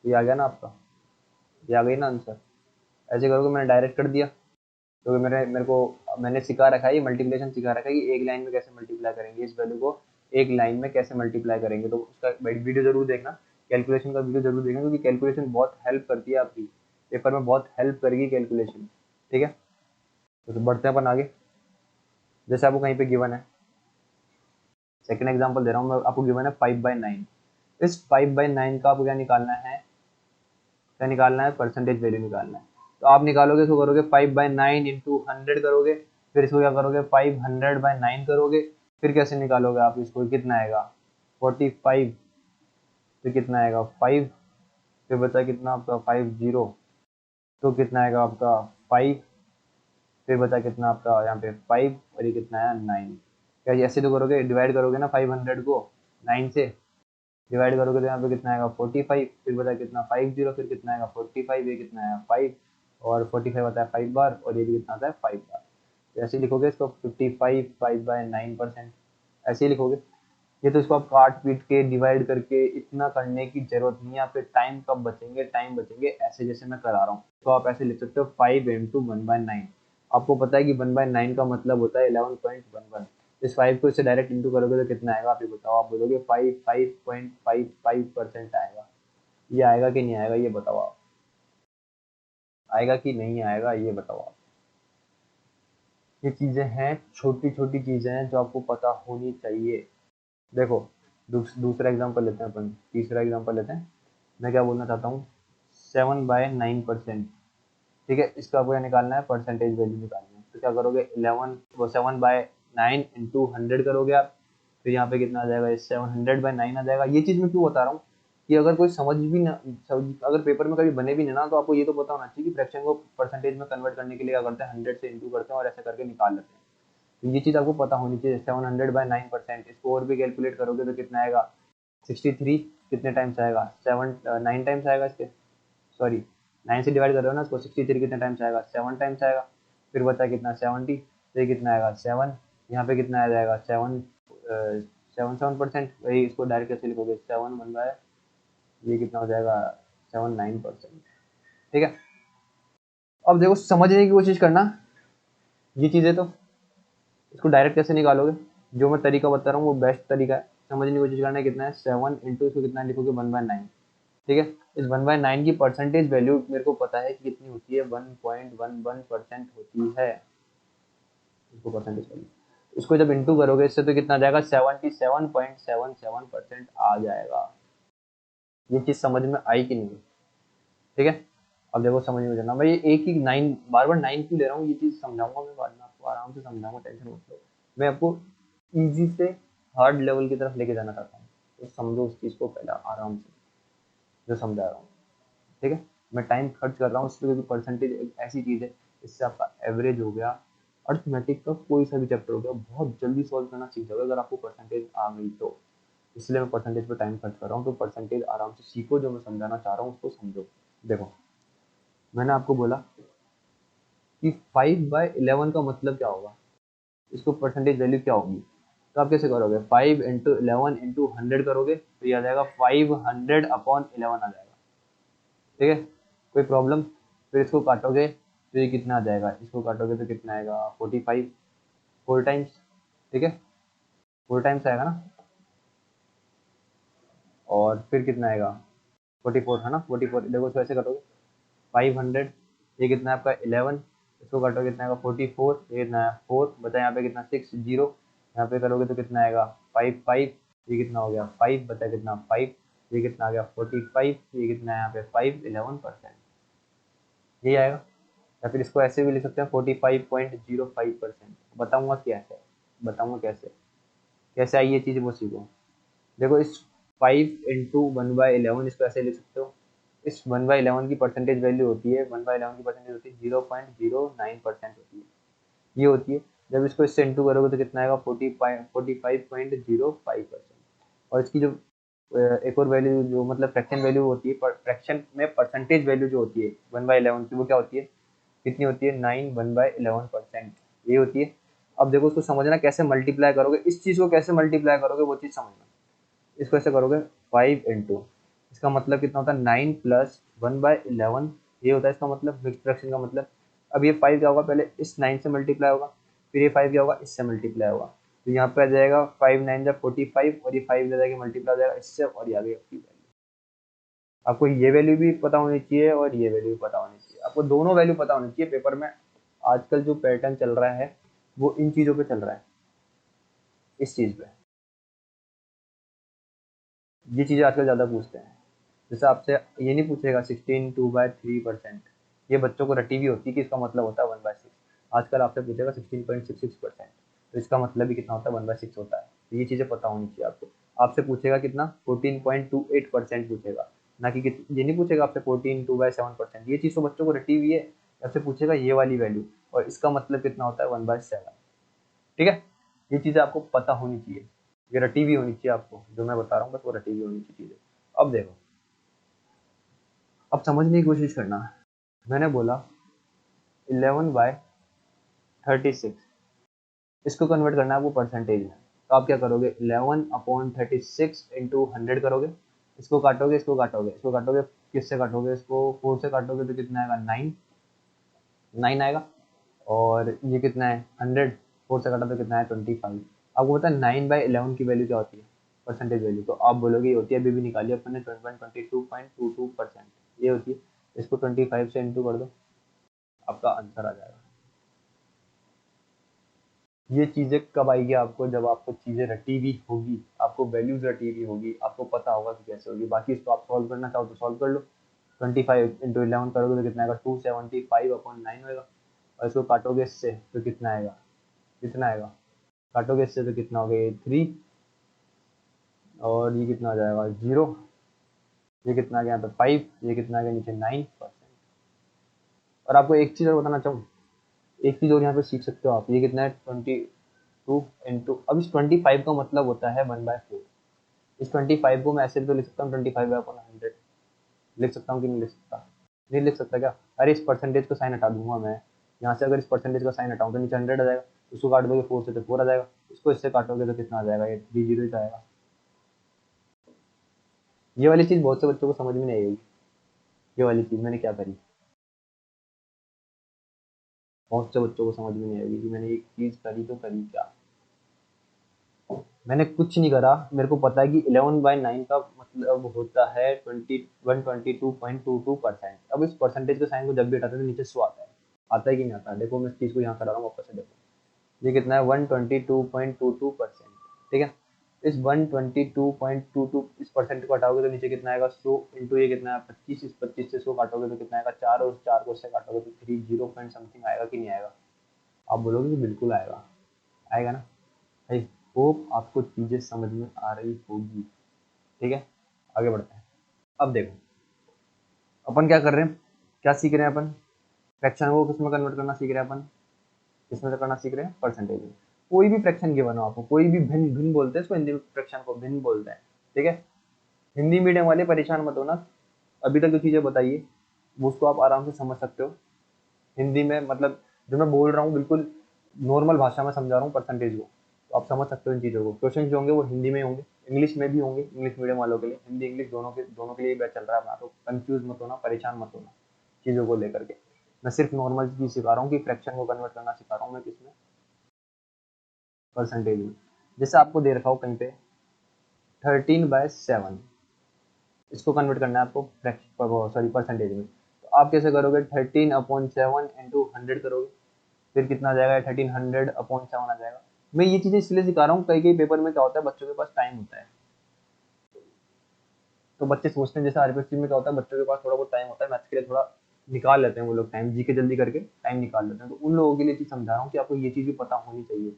तो ये आ गया ना आपका, ये आ गई ना आंसर। ऐसे करोगे, मैंने डायरेक्ट कर दिया, क्योंकि मैंने सिखा रखा है, ये मल्टीप्लिकेशन सिखा रखा है कि एक लाइन में कैसे मल्टीप्लाई करेंगे, इस वैल्यू को एक लाइन में कैसे मल्टीप्लाई करेंगे। तो उसका वीडियो जरूर देखना, कैलकुलेशन का वीडियो जरूर देखना, क्योंकि कैलकुलेशन बहुत हेल्प करती है आपकी, पेपर में बहुत हेल्प करेगी कैलकुलेशन। ठीक है, तो बढ़ते हैं अपन आगे। जैसे आपको कहीं पे गिवन है, सेकंड एग्जांपल दे रहा हूँ मैं आपको, गिवन है 5/9। इस 5/9 का आपको क्या निकालना है, क्या निकालना है, परसेंटेज वैल्यू निकालना है। तो आप निकालोगे, इसको करोगे 5/9 इंटू 100 करोगे, फिर इसको क्या करोगे 500/9 करोगे, फिर कैसे निकालोगे आप इसको, कितना आएगा 45, फिर कितना आएगा 5, फिर बचा कितना आपका 50, तो कितना आएगा आपका 5, फिर बचा कितना आपका यहाँ पे 5, और ये कितना आया 9। क्या ऐसे तो करोगे, डिवाइड करोगे ना 500 को 9 से, डिवाइड करोगे तो यहाँ पे कितना आएगा 45, फिर बचा कितना 50, फिर कितना आएगा 45, ये कितना आया 5, और 45 आता है 5 बार, और ये भी कितना आता है 5 बार। तो ऐसे लिखोगे इसको 55 5/9%, ऐसे ही लिखोगे। ये तो इसको आप काट पीट के डिवाइड करके इतना करने की जरूरत नहीं है, आपके टाइम कब बचेंगे, टाइम बचेंगे ऐसे जैसे मैं करा रहा हूँ। तो आप ऐसे लिख सकते हो 5 इंटू 1/9। आपको पता है कि 1/9 का मतलब होता है 11.11। इस 5 को इससे डायरेक्ट इंटू करोगे तो कितना आएगा आप ये बताओ। आप बोलोगे 5.55% आएगा। ये आएगा कि नहीं आएगा ये बताओ आप, आएगा कि नहीं आएगा ये बताओ आप। ये चीजें हैं, छोटी छोटी चीजें हैं जो आपको पता होनी चाहिए। देखो दूसरा एग्जांपल लेते हैं अपन, तीसरा एग्जांपल लेते हैं। मैं क्या बोलना चाहता हूँ, 7/9%। ठीक है, इसका आपको निकालना है, परसेंटेज वैल्यू निकालनी है। तो क्या करोगे 7/9 इंटू 100 करोगे आप, फिर यहाँ पे कितना आ जाएगा 700/9 आ जाएगा। ये चीज़ मैं क्यों बता रहा हूँ कि अगर कोई समझ भी ना, अगर पेपर में कभी बने भी नहीं ना, तो आपको ये तो पता होना चाहिए कि फ्रैक्शन को परसेंटेज में कन्वर्ट करने के लिए क्या करते हैं, 100 से इंटू करते हैं और ऐसे करके निकाल लेते हैं। तो ये चीज़ आपको पता होनी चाहिए। 700/9%, इसको और भी कैलकुलेट करोगे तो कितना आएगा 63, कितने टाइम्स आएगा 9 टाइम्स आएगा इसके, सॉरी 9 से डिवाइड कर रहे हो ना इसको, 63 कितने टाइम्स आएगा 7 टाइम्स आएगा। फिर बचा कितना 70, तो ये कितना आएगा 7, यहाँ पे कितना आ जाएगा 7%। वही इसको डायरेक्ट कैसे लिखोगे 7 1 ये कितना हो जाएगा 79%। ठीक है, अब देखो समझने की कोशिश करना ये चीज़ें। तो इसको डायरेक्ट कैसे निकालोगे, जो मैं तरीका बता रहा हूँ वो बेस्ट तरीका है। समझने की कोशिश करना है, कितना है 7 इंटू इसको कितना लिखोगे 1/9। ठीक है, इस 1/9 की परसेंटेज वैल्यू मेरे को पता है कि कितनी होती है, 1.11% होती है इसको परसेंटेज वैल्यू। इसको जब इंटू करोगे इससे तो कितना आ जाएगा 77.77% आ जाएगा। ये चीज़ समझ में आई कि नहीं? ठीक है, अब देखो समझ में जाना, मैं ये एक ही 9 बार बार 9 क्यों ले रहा हूँ, ये चीज़ समझाऊंगा मैं बाद में आपको, आराम से समझाऊंगा, टेंशन मत लो। मैं आपको ईजी से हार्ड लेवल की तरफ लेके जाना चाहता हूँ, तो समझो उस चीज़ को पहले आराम से जो समझा रहा हूँ। ठीक है, मैं टाइम खर्च कर रहा हूँ इसलिए, क्योंकि परसेंटेज एक ऐसी चीज़ है, इससे आपका एवरेज हो गया, अर्थमेटिक का कोई सा भी चैप्टर हो गया बहुत जल्दी सॉल्व करना सीख जाओगे अगर आपको परसेंटेज आ गई तो। इसलिए मैं परसेंटेज पर टाइम खर्च कर रहा हूँ, तो परसेंटेज आराम से सीखो, जो मैं समझाना चाह रहा हूँ उसको समझो। देखो मैंने आपको बोला कि 5/11 का मतलब क्या होगा, इसको परसेंटेज वैल्यू क्या होगी। तो आप कैसे करोगे 5 इंटू 11 इंटू 100 करोगे तो ये आ जाएगा 500/11 आ जाएगा। ठीक है, कोई प्रॉब्लम। फिर इसको काटोगे तो ये कितना आ जाएगा, इसको काटोगे तो कितना आएगा 45, 4 टाइम्स। ठीक है, 4 टाइम्स आएगा ना, और फिर कितना आएगा 44 है ना, 44। देखो इसको ऐसे करोगे 500, ये कितना है आपका 11, इसको काटोगे कितना आएगा 44, ये कितना है 4 बचा, यहाँ पे कितना 6 0, यहाँ पे करोगे तो कितना आएगा 5 5, ये कितना हो गया 5 बचा कितना 5, ये कितना आ गया 45, ये कितना है यहाँ पे 5 11%, यही आएगा। या फिर इसको ऐसे भी लिख सकते हैं 45.05%। बताऊंगा कैसे, बताऊंगा कैसे, कैसे आई ये चीज़ वो सीखो। देखो इस 5 इंटू 1/11 इसको ऐसे लिख सकते हो। इस 1/11 की परसेंटेज वैल्यू होती है, 1/11 की परसेंटेज होती है 0.09% होती है, ये होती है। जब इसको इससे इंटू करोगे तो कितना आएगा 45.05%। और इसकी जो एक और वैल्यू जो मतलब फ्रैक्शन वैल्यू होती है, फ्रैक्शन में परसेंटेज वैल्यू जो होती है 1/11 की, वो क्या होती है, कितनी होती है 9 1/11%, ये होती है। अब देखो उसको समझना कैसे मल्टीप्लाई करोगे, इस चीज़ को कैसे मल्टीप्लाई करोगे वो चीज़ समझना। इसको ऐसे करोगे 5 इंटू, इसका मतलब कितना होता है 9 प्लस 1/11, ये होता है इसका मतलब मिक्स फ्रैक्शन का मतलब। अब ये 5 क्या होगा, पहले इस 9 से मल्टीप्लाई होगा, फिर ये 5 क्या होगा इससे मल्टीप्लाई होगा, तो यहाँ पे आ जाएगा 5 9 जा 45, और ये 5 ले जाएगा मल्टीप्लाई हो जाएगा इससे, और ये आ गई आपकी वैल्यू। आपको ये वैल्यू भी पता होनी चाहिए और ये वैल्यू भी पता होनी चाहिए, आपको दोनों वैल्यू पता होनी चाहिए। पेपर में आजकल जो पैटर्न चल रहा है वो इन चीज़ों पे चल रहा है, इस चीज़ पे, ये चीज़ें आजकल ज़्यादा पूछते हैं। जैसे आपसे ये नहीं पूछेगा 16 2/3%, ये बच्चों को रटी हुई होती है कि इसका मतलब होता है 1/6। आजकल आपसे पूछेगा 16.66%, तो इसका मतलब भी कितना होता है 1/6 होता है। तो ये चीज़ें पता होनी चाहिए आपको। आपसे पूछेगा कितना 14.28% पूछेगा, ना कि ये नहीं पूछेगा आपसे 14/7%। ये चीज़ तो बच्चों को रटी हुई है, आपसे पूछेगा ये वाली वैल्यू, और इसका मतलब कितना होता है 1/7। ठीक है, ये चीज़ें आपको पता होनी चाहिए, ये रटी हुई होनी चाहिए आपको, जो मैं बता रहा हूँ बस वो रटी हुई होनी चाहिए चीज़ें। अब देखो, अब समझने की कोशिश करना। मैंने बोला 11/36, इसको कन्वर्ट करना है आपको परसेंटेज में। तो आप क्या करोगे, 11/36 इंटू 100 करोगे, इसको काटोगे, इसको काटोगे, इसको काटोगे, किससे काटोगे, इसको 4 से काटोगे तो कितना आएगा 9, 9 आएगा। और ये कितना है 100, 4 से काटा तो कितना है 25। आपको पता है 9/11 की वैल्यू क्या होती है, परसेंटेज वैल्यू, तो आप बोलोगे ये होती है, अभी भी निकाली अपन ने 22.22%, ये होती है। इसको 25 से इंटू कर दो, आपका आंसर आ जाएगा। ये चीज़ें कब आएगी आपको, जब आपको चीज़ें रटी हुई होगी, आपको वैल्यूज रटी हुई होगी, आपको पता होगा कि कैसे होगी। बाकी इसको आप सॉल्व करना चाहो तो सॉल्व कर लो, 25 इंटू 11 करोगे तो कितना आएगा 275/9 होगा। और इसको काटोगे इससे तो कितना आएगा, कितना आएगा, काटोगे इससे तो कितना हो गया 3, और ये कितना आ जाएगा 0, ये कितना आ गया यहाँ पे 5, ये कितना आ गया नीचे 9%। और आपको एक चीज़ और बताना चाहूँ, एक चीज़ और यहाँ पे सीख सकते हो आप, ये कितना है 22 इंटू, अब इस 25 का मतलब होता है 1/4। इस 25 को मैं ऐसे भी तो लिख सकता हूँ 25/100, लिख सकता हूँ कि नहीं लिख सकता, नहीं लिख सकता क्या, अरे इस परसेंटेज का साइन हटा दूंगा मैं यहाँ से, अगर इस परसेंटेज का साइन हटाऊँ तो नीचे 100 आ जाएगा, उसको काट दोगे 4 से तो 4 आ जाएगा, इसको इससे काटोगे तो कितना आ जाएगा, ये 3 जीरो ही आएगा। ये वाली चीज़ बहुत से बच्चों को समझ में नहीं आएगी, ये वाली चीज़ मैंने क्या करी, बहुत से बच्चों को समझ में नहीं आएगी कि मैंने एक चीज़ करी तो करी क्या। मैंने कुछ नहीं करा, मेरे को पता है कि 11/9 का मतलब होता है 122.22%। अब इस परसेंटेज के साइन को जब भी हटाते हैं तो नीचे 100 आता है कि नहीं आता, देखो मैं इस चीज़ को यहाँ करा रहा हूँ वापस से, देखो ये कितना है 122.22%। ठीक है, इस 122.22 इस परसेंट को हटाओगे तो नीचे कितना आएगा 100 इंटू ये कितना है 25, इस 25 से 100 काटोगे तो कितना आएगा 4, और 4 को इससे काटोगे तो 3, 0 पॉइंट समथिंग आएगा कि नहीं आएगा। आप बोलोगे कि बिल्कुल आएगा, आएगा ना। आई होप आपको चीज़ें समझ में आ रही होगी। ठीक है, आगे बढ़ते हैं। अब देखो अपन क्या कर रहे हैं, क्या सीख रहे हैं अपन, फ्रैक्शन को किस में कन्वर्ट करना सीख रहे हैं अपन, किसमें करना सीख रहे हैं, परसेंटेज में। कोई भी फ्रैक्शन गिवन हो आपको, कोई भी भिन्न, भिन्न बोलते हैं इसको हिंदी में, फ्रैक्शन को भिन्न बोलते हैं। ठीक है, हिंदी मीडियम वाले परेशान मत होना, अभी तक जो चीज़ें बताइए वो उसको आप आराम से समझ सकते हो हिंदी में, मतलब जो मैं बोल रहा हूँ बिल्कुल नॉर्मल भाषा में समझा रहा हूँ परसेंटेज को, तो आप समझ सकते हो इन चीज़ों को। क्वेश्चन जो होंगे वो हिंदी में होंगे, इंग्लिश में भी होंगे, इंग्लिश मीडियम वालों के लिए, हिंदी इंग्लिश दोनों के लिए बैच चल रहा है अपना, तो कंफ्यूज मत होना, परेशान मत होना चीज़ों को लेकर के। मैं सिर्फ नॉर्मल चीज़ सिखा रहा हूँ कि फ्रैक्शन को कन्वर्ट करना सिखा रहा हूँ मैं, किसमें, परसेंटेज में। जैसे आपको दे रखा हो कहीं पे 13/7, इसको कन्वर्ट करना है आपको सॉरी परसेंटेज में, तो आप कैसे करोगे 13/7 इंटू 100 करोगे, फिर कितना आ जाएगा 1300/7 आ जाएगा। मैं ये चीज़ें इसलिए सिखा रहा हूँ, कई कई पेपर में क्या होता है बच्चों के पास टाइम होता है, तो बच्चे सोचते हैं, जैसे आरपीएससी में क्या होता है बच्चों के पास थोड़ा बहुत टाइम होता है मैथ्स के लिए, थोड़ा निकाल लेते हैं वो लोग टाइम, जी के जल्दी करके टाइम निकाल लेते हैं, तो उन लोगों के लिए चीज़ समझा रहा हूँ कि आपको ये चीज़ भी पता होनी चाहिए,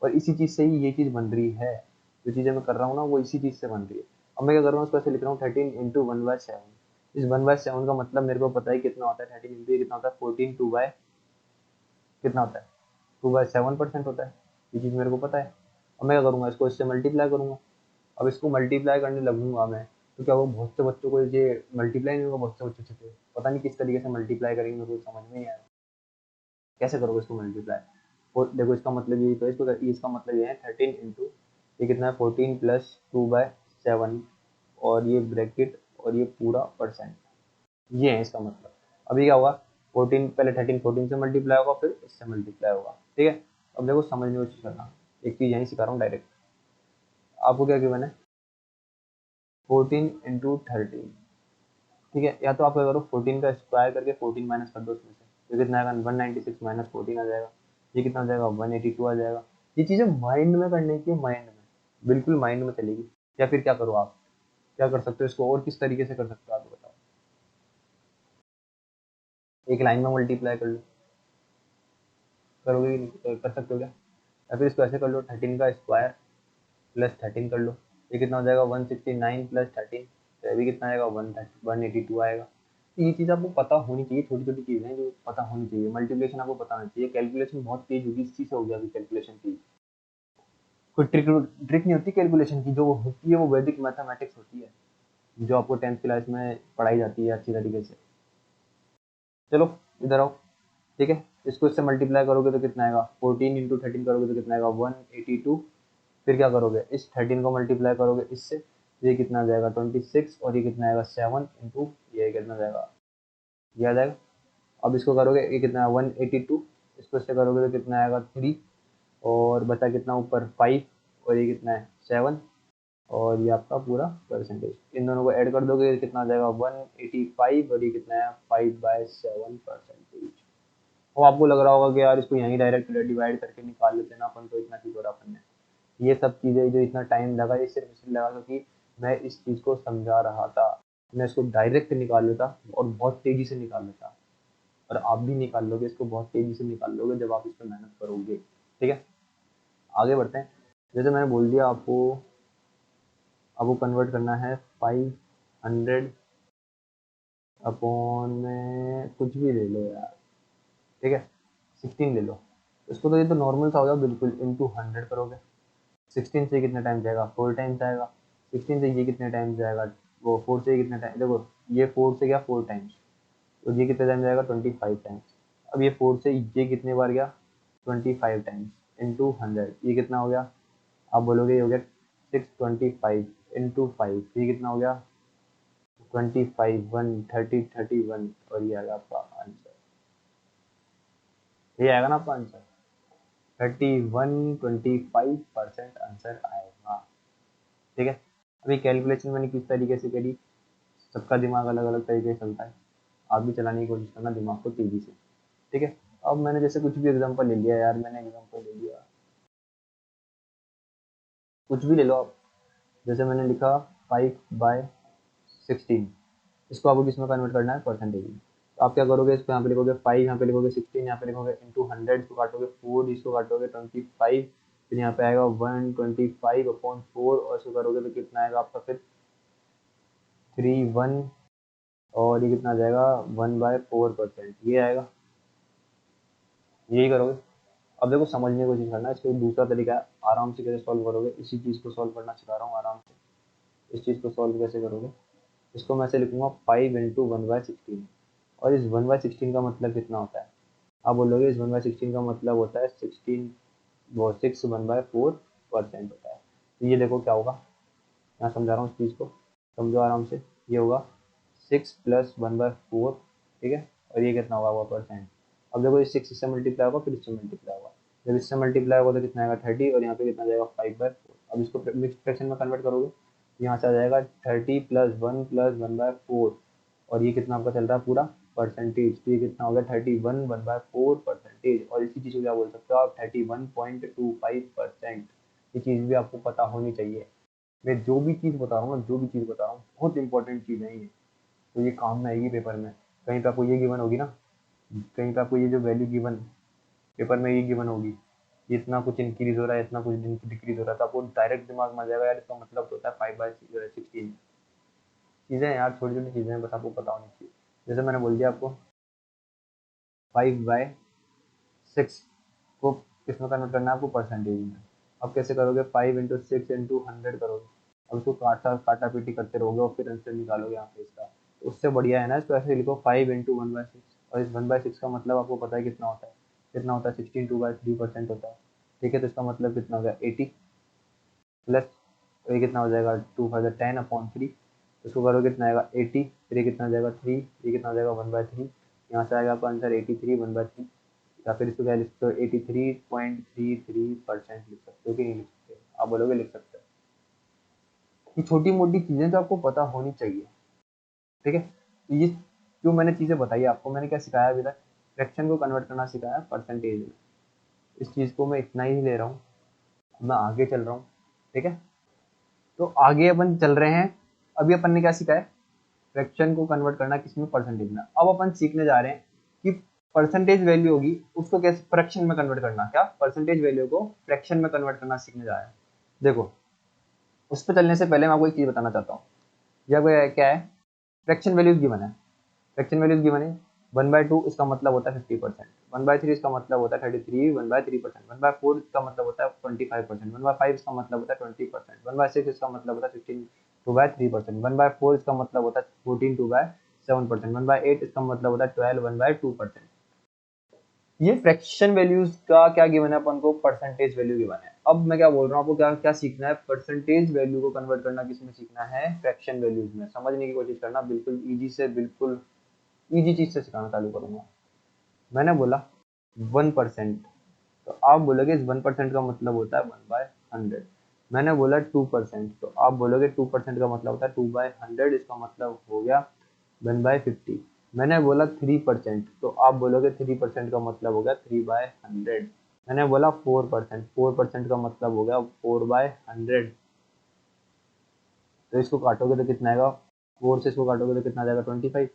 और इसी चीज़ से ही ये चीज़ बन रही है, जो चीज़ें मैं कर रहा हूँ ना वो इसी चीज़ से बन रही है। अब मैं क्या कर रहा हूँ, उसको ऐसे लिख रहा हूँ 13 इंटू 1/7, इस 1/7 का मतलब मेरे को पता है कितना होता है, 13 इंटू कितना होता है 14, 2 बाय कितना होता है 2/7% होता है, ये चीज़ मेरे को पता है। अब मैं क्या करूँगा, इसको इससे मल्टीप्लाई करूँगा। अब इसको मल्टीप्लाई करने लगूंगा मैं, तो क्या वो बहुत से बच्चों को ये मल्टीप्लाई नहीं होगा, बहुत से बच्चों से पता नहीं किस तरीके से मल्टीप्लाई करेंगे, मेरे को समझ में नहीं आया कैसे करोगे इसको मल्टीप्लाई। और देखो इसका मतलब यही तो है, इसका मतलब ये है 13 इंटू ये कितना है 14 प्लस 2/7, और ये ब्रैकेट और ये पूरा परसेंट, ये है इसका मतलब। अभी क्या होगा 14, पहले 13 14 से मल्टीप्लाई होगा, फिर इससे मल्टीप्लाई होगा। ठीक है, अब देखो समझने की कोशिश करना, एक चीज़ यहीं सिखा रहा हूँ डायरेक्ट। आपको क्या गिवन है 14 इंटू 13, ठीक है, या तो आप क्या करो 14 का स्क्वायर करके 14 माइनस कर दो उसमें से, तो कितना आएगा 196 माइनस 14 आ जाएगा, ये कितना आ जाएगा 182 आ जाएगा। ये चीज़ें माइंड में करने की, माइंड में, बिल्कुल माइंड में चलेगी। या फिर क्या करो आप, क्या कर सकते हो इसको और किस तरीके से कर सकते हो आप बताओ, एक लाइन में मल्टीप्लाई कर लो, कर सकते हो क्या, या फिर इसको ऐसे कर लो 13 का स्क्वायर प्लस 13 कर लो, ये कितना हो जाएगा 169 प्लस 13, तो ये भी कितना आएगा 182 आएगा। तो ये चीज़ आपको पता होनी चाहिए, छोटी छोटी चीज़ें हैं जो पता होनी चाहिए। मल्टीप्लिकेशन आपको पता होना चाहिए, कैलकुलेशन बहुत तेज होगी, इस चीज़ से हो गया अभी कैलकुलेशन की। कोई ट्रिक नहीं होती कैलकुलेशन की, जो होती है वो वैदिक मैथमेटिक्स होती है, जो आपको 10th क्लास में पढ़ाई जाती है अच्छी तरीके से। चलो इधर आओ, ठीक है। इसको इससे मल्टीप्लाई करोगे तो कितना आएगा, 14 इंटू 13 करोगे तो कितना आएगा 182। फिर क्या करोगे, इस 13 को मल्टीप्लाई करोगे इससे, तो ये कितना आ जाएगा 26, और ये कितना आएगा 7 इंटू ये कितना जाएगा, ये आ जाएगा। अब इसको करोगे, ये कितना है 182, इसको इससे करोगे तो कितना आएगा 3, और बचा कितना ऊपर 5, और ये कितना है 7, और ये आपका पूरा परसेंटेज। इन दोनों को ऐड कर दोगे कितना आ जाएगा 185, और ये कितना है 5/7 परसेंटेज। वो आपको लग रहा होगा कि यार इसको यहीं डायरेक्ट डिवाइड करके निकाल लेते ना अपन, तो इतना क्यों करा अपन ने। ये सब चीज़ें जो इतना टाइम लगा, ये सिर्फ इसलिए लगा क्योंकि मैं इस चीज़ को समझा रहा था। मैं इसको डायरेक्ट निकाल लेता और बहुत तेज़ी से निकाल लेता, और आप भी निकाल लोगे इसको, बहुत तेज़ी से निकाल लोगे जब आप इस पर मेहनत करोगे। ठीक है, आगे बढ़ते हैं। जैसे मैंने बोल दिया आपको, आपको कन्वर्ट करना है 500 अपॉन में कुछ भी ले लो यार, ठीक है 16 ले लो। इसको तो ये तो नॉर्मल सा हो गया बिल्कुल, इंटू 100 करोगे। 16 से कितने टाइम जाएगा, 4 टाइम्स आएगा। 16 से ये कितने टाइम जाएगा, वो 4 से कितने टाइम, देखो ये 4 से गया 4 टाइम्स, तो ये कितने टाइम जाएगा 25 टाइम्स। अब ये 4 से ये कितने बार गया 25 टाइम्स, इंटू 100, ये कितना हो गया, आप बोलोगे ये हो गया 625 इंटू 5, ये कितना हो गया 25, 130, 31, और ये आएगा आपका आंसर। ये आएगा ना आपका आंसर 31.25% आंसर आएगा। ठीक है, अभी कैलकुलेशन मैंने किस तरीके से करी, सबका दिमाग अलग अलग तरीके से चलता है, आप भी चलाने की कोशिश करना दिमाग को तेजी से। ठीक है, अब मैंने जैसे कुछ भी एग्जांपल ले लिया यार, मैंने एग्जांपल ले लिया, कुछ भी ले लो आप। जैसे मैंने लिखा 5/16, इसको आपको किस में कन्वर्ट करना है, परसेंटेज में। तो आप क्या करोगे, इसको यहाँ पे लिखोगे 5, यहाँ पे लिखोगे 16, यहाँ पे लिखोगे इंटू 100, इसको काटोगे 4, इसको काटोगे 25, फिर यहाँ पे आएगा 125/4, और इसको करोगे तो कितना आएगा आपका फिर 31, और ये कितना आ जाएगा 1/4%, ये आएगा। यही करोगे। अब देखो समझने की कोशिश करना, इसको दूसरा तरीका है, आराम से कैसे सॉल्व करोगे, इसी चीज़ को सॉल्व करना सिखा रहा हूँ आराम से। इस चीज़ को सॉल्व कैसे करोगे, इसको मैं ऐसे लिखूंगा 5 इंटू 1/16, और इस 1/16 का मतलब कितना होता है, आप बोलोगे इस 1/16 का मतलब होता है 16, वो 6 1/4% होता है। तो ये देखो क्या होगा, मैं समझा रहा हूँ इस चीज़ को, समझो आराम से। ये होगा 6 प्लस 1/4, ठीक है, और ये कितना होगा परसेंट। अब देखो ये 6 इससे मल्टीप्लाई होगा, फिर इससे मल्टीप्लाई होगा, जब इससे मल्टीप्लाई होगा तो कितना आएगा 30, और यहाँ पे कितना जाएगा 5/4। अब इसको मिक्स फ्रैक्शन में कन्वर्ट करोगे, यहाँ से आ जाएगा 30 प्लस 1 प्लस 1/4, और ये कितना आपका चल रहा है पूरा परसेंटेज, तो ये कितना हो गया 31 1/4%, और इसी चीज़ को क्या बोल सकते हो आप 31.25%। ये चीज़ भी आपको पता होनी चाहिए। मैं जो भी चीज़ बता रहा हूँ ना, जो भी चीज़ बता रहा हूँ बहुत इंपॉर्टेंट चीज़ है ये, तो ये काम में आएगी पेपर में। कहीं पे आपको ये गिवन होगी ना, कहीं पे आपको ये जो वैल्यू गिवन पेपर में ये गिवन होगी, ये इतना कुछ इंक्रीज हो रहा है, इतना कुछ डिक्रीज हो रहा है, तो आपको डायरेक्ट दिमाग में आ जाएगा यार इसका मतलब तो होता है 5/16। चीज़ें यार छोटी छोटी चीज़ें हैं, बस आपको पता होनी चाहिए। जैसे मैंने बोल दिया आपको 5/6 को किस में कन्वर्ट करना है आपको, परसेंटेज में। अब कैसे करोगे, 5 इंटू 6 इंटू 100 करोगे। अब उसको काटा काटा पीटी करते रहोगे और फिर आंसर निकालोगे यहाँ पे इसका, तो उससे बढ़िया है ना इसको ऐसे लिखो 5 इंटू 1/6, और इस 1/6 का मतलब आपको पता है कितना होता है, कितना होता है 16 2/3% होता है। ठीक है, तो इसका मतलब कितना हो गया 80, प्लस तो ये कितना हो जाएगा 2/10/3, इसको करोगे कितना आएगा 80, फिर ये कितना हो जाएगा 3, ये कितना हो जाएगा 1/3, यहाँ से आएगा आपका आंसर 83 1/3, या फिर इसको क्या लिख सकते हो 83.33% लिख सकते हो कि नहीं लिख सकते, आप बोलोगे लिख सकते हो। ये छोटी मोटी चीज़ें तो आपको पता होनी चाहिए। ठीक है, तो ये जो मैंने चीज़ें बताई आपको, मैंने क्या सिखाया अभी तक, फ्रैक्शन को कन्वर्ट करना सिखाया परसेंटेज में। इस चीज़ को मैं इतना ही ले रहा हूँ, मैं आगे चल रहा हूँ। ठीक है, तो आगे अपन चल रहे हैं। अभी अपन ने क्या सीखा है, फ्रैक्शन को कन्वर्ट करना किसमें, परसेंटेज में। अब अपन सीखने जा रहे हैं कि परसेंटेज वैल्यू होगी उसको कैसे फ्रैक्शन में कन्वर्ट करना, क्या परसेंटेज वैल्यू को फ्रैक्शन में कन्वर्ट करना सीखने जा रहे हैं। देखो उस पर चलने से पहले मैं आपको एक चीज़ बताना चाहता हूँ। जब क्या है, फ्रैक्शन वैल्यूज गिवन है, फ्रैक्शन वैल्यूज गिवन है 1/2 इसका मतलब होता है 50%, 1/3 इसका मतलब होता है 33, 1/3%, 1/4 इसका मतलब होता है 25%, 1/5 इसका मतलब होता है 20%, 1/6 इसका मतलब होता है 16 2/3%, 1/4 इसका मतलब होता है 14 2/7%, 1/8 इसका मतलब होता है 12 1/2%। ये फ्रैक्शन वैल्यूज का क्या गिवन है अपन को, परसेंटेज वैल्यू गिवन है। अब मैं क्या बोल रहा हूँ, आपको क्या क्या सीखना है, परसेंटेज वैल्यू को कन्वर्ट करना किसमें सीखना है, फ्रैक्शन वैल्यूज में। समझने की कोशिश करना, बिल्कुल इजी से, बिल्कुल इजी चीज से सिखाना चालू करूंगा। मैंने बोला 1%, तो आप बोलोगे इस 1% का मतलब होता है 1/100। मैंने बोला 2%, तो आप बोलोगे 2% का मतलब होता है 2/100, इसका मतलब हो गया 1/50। मैंने बोला 3%, तो आप बोलोगे 3% का मतलब हो गया 3/100। मैंने बोला 4%, 4% का मतलब हो गया 4/100। तो इसको काटोगे तो कितना आएगा, 4 से इसको काटोगे तो कितना आ जाएगा 25।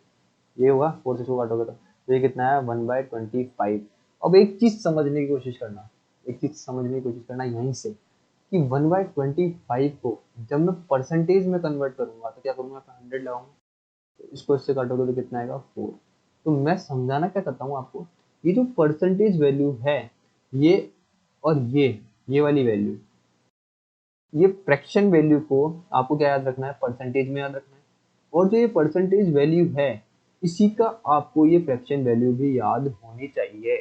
ये होगा 4 से इसको काटोगे तो ये कितना है 1/25। अब एक चीज समझने की कोशिश करना, एक चीज समझने की कोशिश करना यहीं से, कि 1/25 को जब मैं परसेंटेज में कन्वर्ट करूंगा तो क्या करूंगा, 100 लगाऊंगा, तो इसको इससे काटोगे तो कितना आएगा 4। तो मैं समझाना क्या चाहता हूँ आपको, ये जो परसेंटेज वैल्यू है, ये और ये वाली वैल्यू, ये फ्रैक्शन वैल्यू को आपको क्या याद रखना है, परसेंटेज में याद रखना है। और जो ये परसेंटेज वैल्यू है, इसी का आपको ये फ्रैक्शन वैल्यू भी याद होनी चाहिए।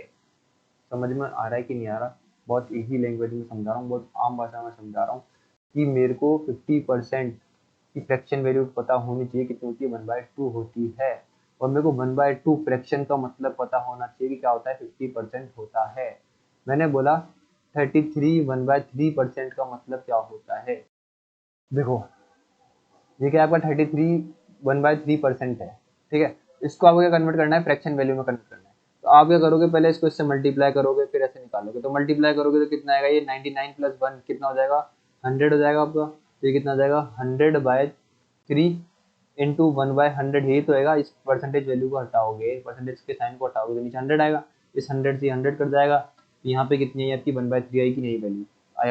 समझ में आ रहा है कि नहीं आ रहा, बहुत इजी लैंग्वेज में समझा रहा हूँ, बहुत आम भाषा में समझा रहा हूँ कि मेरे को 50% की फ्रैक्शन वैल्यू पता होनी चाहिए कितनी होती है, 1/2 होती है। और मेरे को 1/2 फ्रैक्शन का मतलब पता होना चाहिए कि क्या होता है, 50% होता है। मैंने बोला 33 1/3% का मतलब क्या होता है। देखो ये क्या आपका 33 1/3% है, ठीक है। इसको आपको क्या कन्वर्ट करना है, फ्रैक्शन वैल्यू में कन्वर्ट करना है। तो आप क्या करोगे, पहले इसको इससे मल्टीप्लाई करोगे, फिर ऐसे निकालोगे। तो मल्टीप्लाई करोगे तो कितना आएगा, ये 99 + 1 कितना हो जाएगा, 100 हो जाएगा आपका। तो ये कितना हो जाएगा 100/3 इंटू 1/100, यही तो आएगा। इस परसेंटेज वैल्यू को हटाओगे, परसेंटेज के साइन को हटाओगे तो नीचे 100 आएगा। इस 100 से 100 कट जाएगा, तो यहाँ पे कितनी है आपकी 1/3 आई कि नहीं वैल्यू,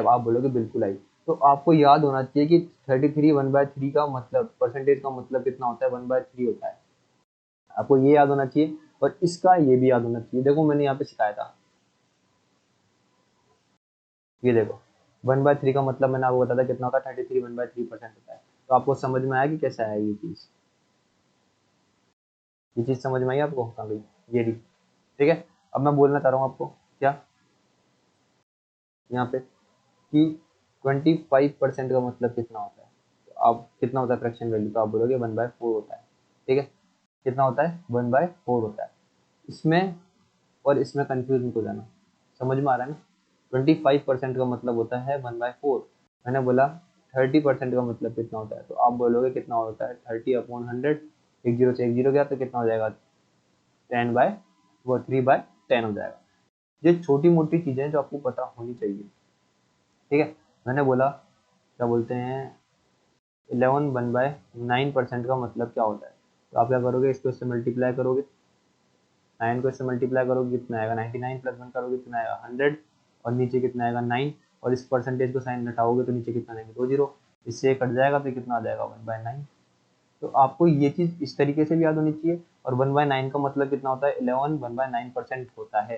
आप बोलोगे बिल्कुल आई। तो आपको याद होना चाहिए कि 33 1/3 का मतलब, परसेंटेज का मतलब कितना होता है, 1/3 होता है। आपको ये याद होना चाहिए और इसका ये भी याद होना चाहिए। देखो मैंने यहाँ पे सिखाया था, ये देखो 1/3 का मतलब मैंने आपको बताया था कितना होता है, 33 1/3% होता है। तो आपको समझ में आया कि कैसे आया ये चीज, ये चीज समझ में आई आपको, हाँ भाई ये भी ठीक है। अब मैं बोलना चाह रहा हूँ आपको क्या, यहाँ पे कि 25% का मतलब कितना होता है। तो आप कितना होता है फ्रैक्शन वैल्यू, तो आप बोलोगे 1/4 होता है, ठीक है। कितना होता है, 1/4 होता है। इसमें और इसमें कंफ्यूज मत हो जाना, समझ में आ रहा है ना। 25% का मतलब होता है 1/4। मैंने बोला 30% का मतलब कितना होता है, तो आप बोलोगे कितना होता है 30/100। एक जीरो से एक जीरो गया तो कितना हो जाएगा, 3/10 हो जाएगा। ये छोटी मोटी चीजें जो आपको पता होनी चाहिए, ठीक है। मैंने बोला क्या बोलते हैं 11 1/9% का मतलब क्या होता है। तो आप क्या करोगे, इसको इससे मल्टीप्लाई करोगे, 9 को इससे मल्टीप्लाई करोगे कितना आएगा, 99 + 1 करोगे कितना आएगा 100, और नीचे कितना आएगा 9, और इस परसेंटेज को साइन हटाओगे तो नीचे कितना आएगा 2 जीरो, इससे एक कट जाएगा तो कितना आ जाएगा 1/9। तो आपको ये चीज़ इस तरीके से भी याद होनी चाहिए। और 1/9 का मतलब कितना होता है, 11 1/9% होता है।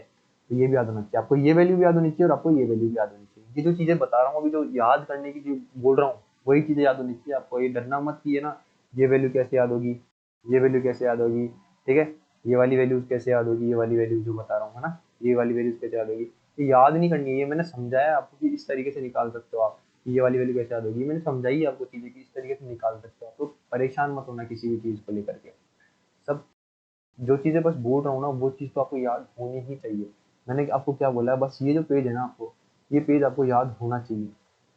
तो ये भी याद होना चाहिए आपको, ये वैल्यू भी याद होनी चाहिए और आपको ये वैल्यू भी याद होनी चाहिए। ये जो चीज़ें बता रहा हूँ अभी, जो याद करने की जो बोल रहा हूँ, वही चीज़ें याद होनी चाहिए आपको। ये डरना मत कि ये ना, ये वैल्यू कैसे याद होगी, ये वैल्यू कैसे याद होगी, ठीक है। ये वाली वैल्यूज कैसे याद होगी, ये वाली वैल्यूज जो बता रहा हूँ है ना, ये वाली वैल्यूज कैसे याद होगी, ये याद नहीं करनी है। ये मैंने समझाया आपको कि इस तरीके से निकाल सकते हो आप, ये वाली वैल्यू कैसे याद होगी, मैंने समझाई है आपको चीज़ें कि इस तरीके से निकाल सकते हो। तो परेशान मत होना किसी भी चीज़ को लेकर के। सब जो चीज़ें बस बोल रहा हूँ ना, वो चीज़ तो आपको याद होनी ही चाहिए। मैंने आपको क्या बोला है, बस ये जो पेज है ना आपको, ये पेज आपको याद होना चाहिए।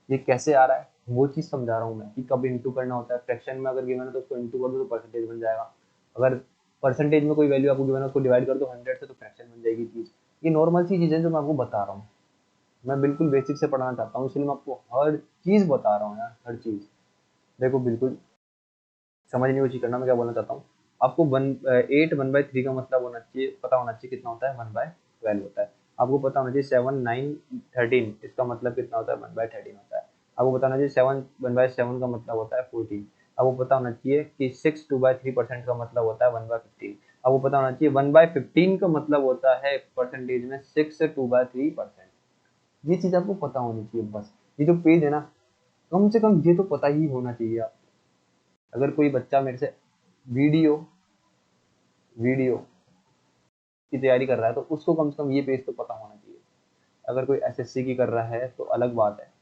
ये कैसे आ रहा है वो चीज़ समझा रहा हूँ मैं, कि कब इंटू करना होता है। फ्रैक्शन में अगर गिवन है तो उसको इंटू कर दो तो परसेंटेज बन जाएगा। अगर परसेंटेज में कोई वैल्यू आपको गिवन है उसको डिवाइड कर दो 100 से तो फ्रैक्शन बन जाएगी चीज़। ये नॉर्मल सी चीज़ें जो मैं आपको बता रहा हूँ, मैं बिल्कुल बेसिक से पढ़ाना चाहता हूँ, इसलिए मैं आपको हर चीज़ बता रहा हूँ यार, हर चीज़। देखो बिल्कुल समझने की कोशिश करना मैं क्या बोलना चाहता हूँ। आपको 1/3 का मतलब होना चाहिए, पता होना चाहिए कितना होता है, 1/12 होता है। आपको पता होना चाहिए 7 9 13 इसका मतलब कितना होता है, 1/13 होता है। आपको बताना चाहिए 7 1/7 का मतलब होता है 14। आपको पता होना चाहिए कि 6 2/3% का मतलब होता है 1/15। आपको पता होना चाहिए 1/15 का मतलब होता है परसेंटेज में 6 2/3%। ये चीज आपको पता होनी चाहिए बस। ये जो पेज है ना, कम से कम ये तो पता ही होना चाहिए आप। अगर कोई बच्चा मेरे से वीडियो वीडियो की तैयारी कर रहा है तो उसको कम से कम ये पेज तो पता होना चाहिए। अगर कोई एसएससी की कर रहा है तो अलग बात है।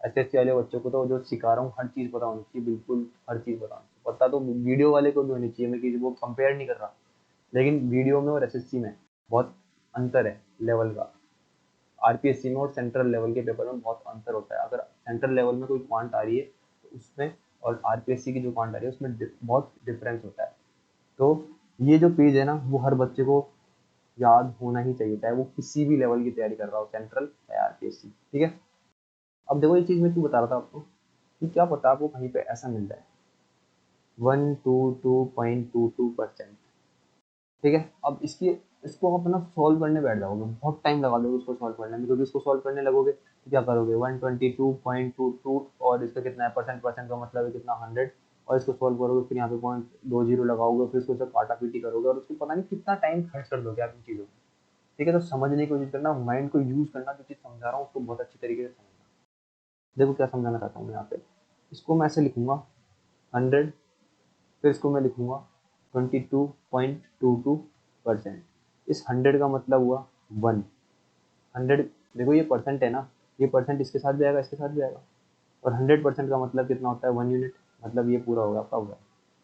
एसएससी वाले बच्चों को तो जो सिखा रहा हूँ हर चीज़ पता होनी चाहिए, बिल्कुल हर चीज़ पता होनी चाहिए। पता तो वीडियो वाले को भी होनी चाहिए, मैं किसी को कंपेयर नहीं कर रहा, लेकिन वीडियो में और एसएससी में बहुत अंतर है लेवल का। आरपीएससी में और सेंट्रल लेवल के पेपर में बहुत अंतर होता है। अगर सेंट्रल लेवल में कोई क्वांट आ रही है तो उसमें, और आरपीएससी की जो क्वांट आ रही है उसमें बहुत डिफरेंस होता है। तो ये जो पेज है ना, वो हर बच्चे को याद होना ही चाहिए, चाहे वो किसी भी लेवल की तैयारी कर रहा हो, सेंट्रल या आरपीएससी। ठीक है। अब देखो, ये चीज मैं क्यों बता रहा था आपको, कि क्या पता आपको कहीं पे ऐसा मिल जाए 122.22%। ठीक है। अब इसको आप ना सॉल्व करने बैठ जाओगे, बहुत टाइम लगा दोगे उसको सॉल्व करने में, क्योंकि इसको सॉल्व करने लगोगे तो क्या करोगे, 122.22 और इसका कितना है परसेंट, परसेंट का मतलब है कितना 100, और इसको सॉल्व करोगे, फिर यहाँ पे 0.20 लगाओगे, फिर इसको सब काटा पीटी करोगे, और उसको पता नहीं कितना टाइम खर्च कर दोगे आप इन चीज़ों में। ठीक है। तो समझने की कोशिश करना, माइंड को यूज करना, जो चीज़ समझा रहा हूँ उसको बहुत अच्छी तरीके से समझना। देखो क्या समझाना चाहता हूँ मैं यहाँ पे। इसको मैं ऐसे लिखूंगा 100, फिर इसको मैं लिखूंगा 22.22%। इस 100 का मतलब हुआ 1। 100, देखो ये परसेंट है ना, ये परसेंट इसके साथ जाएगा, इसके साथ जाएगा, और 100% का मतलब कितना होता है 1 यूनिट। मतलब ये पूरा होगा आपका हुआ।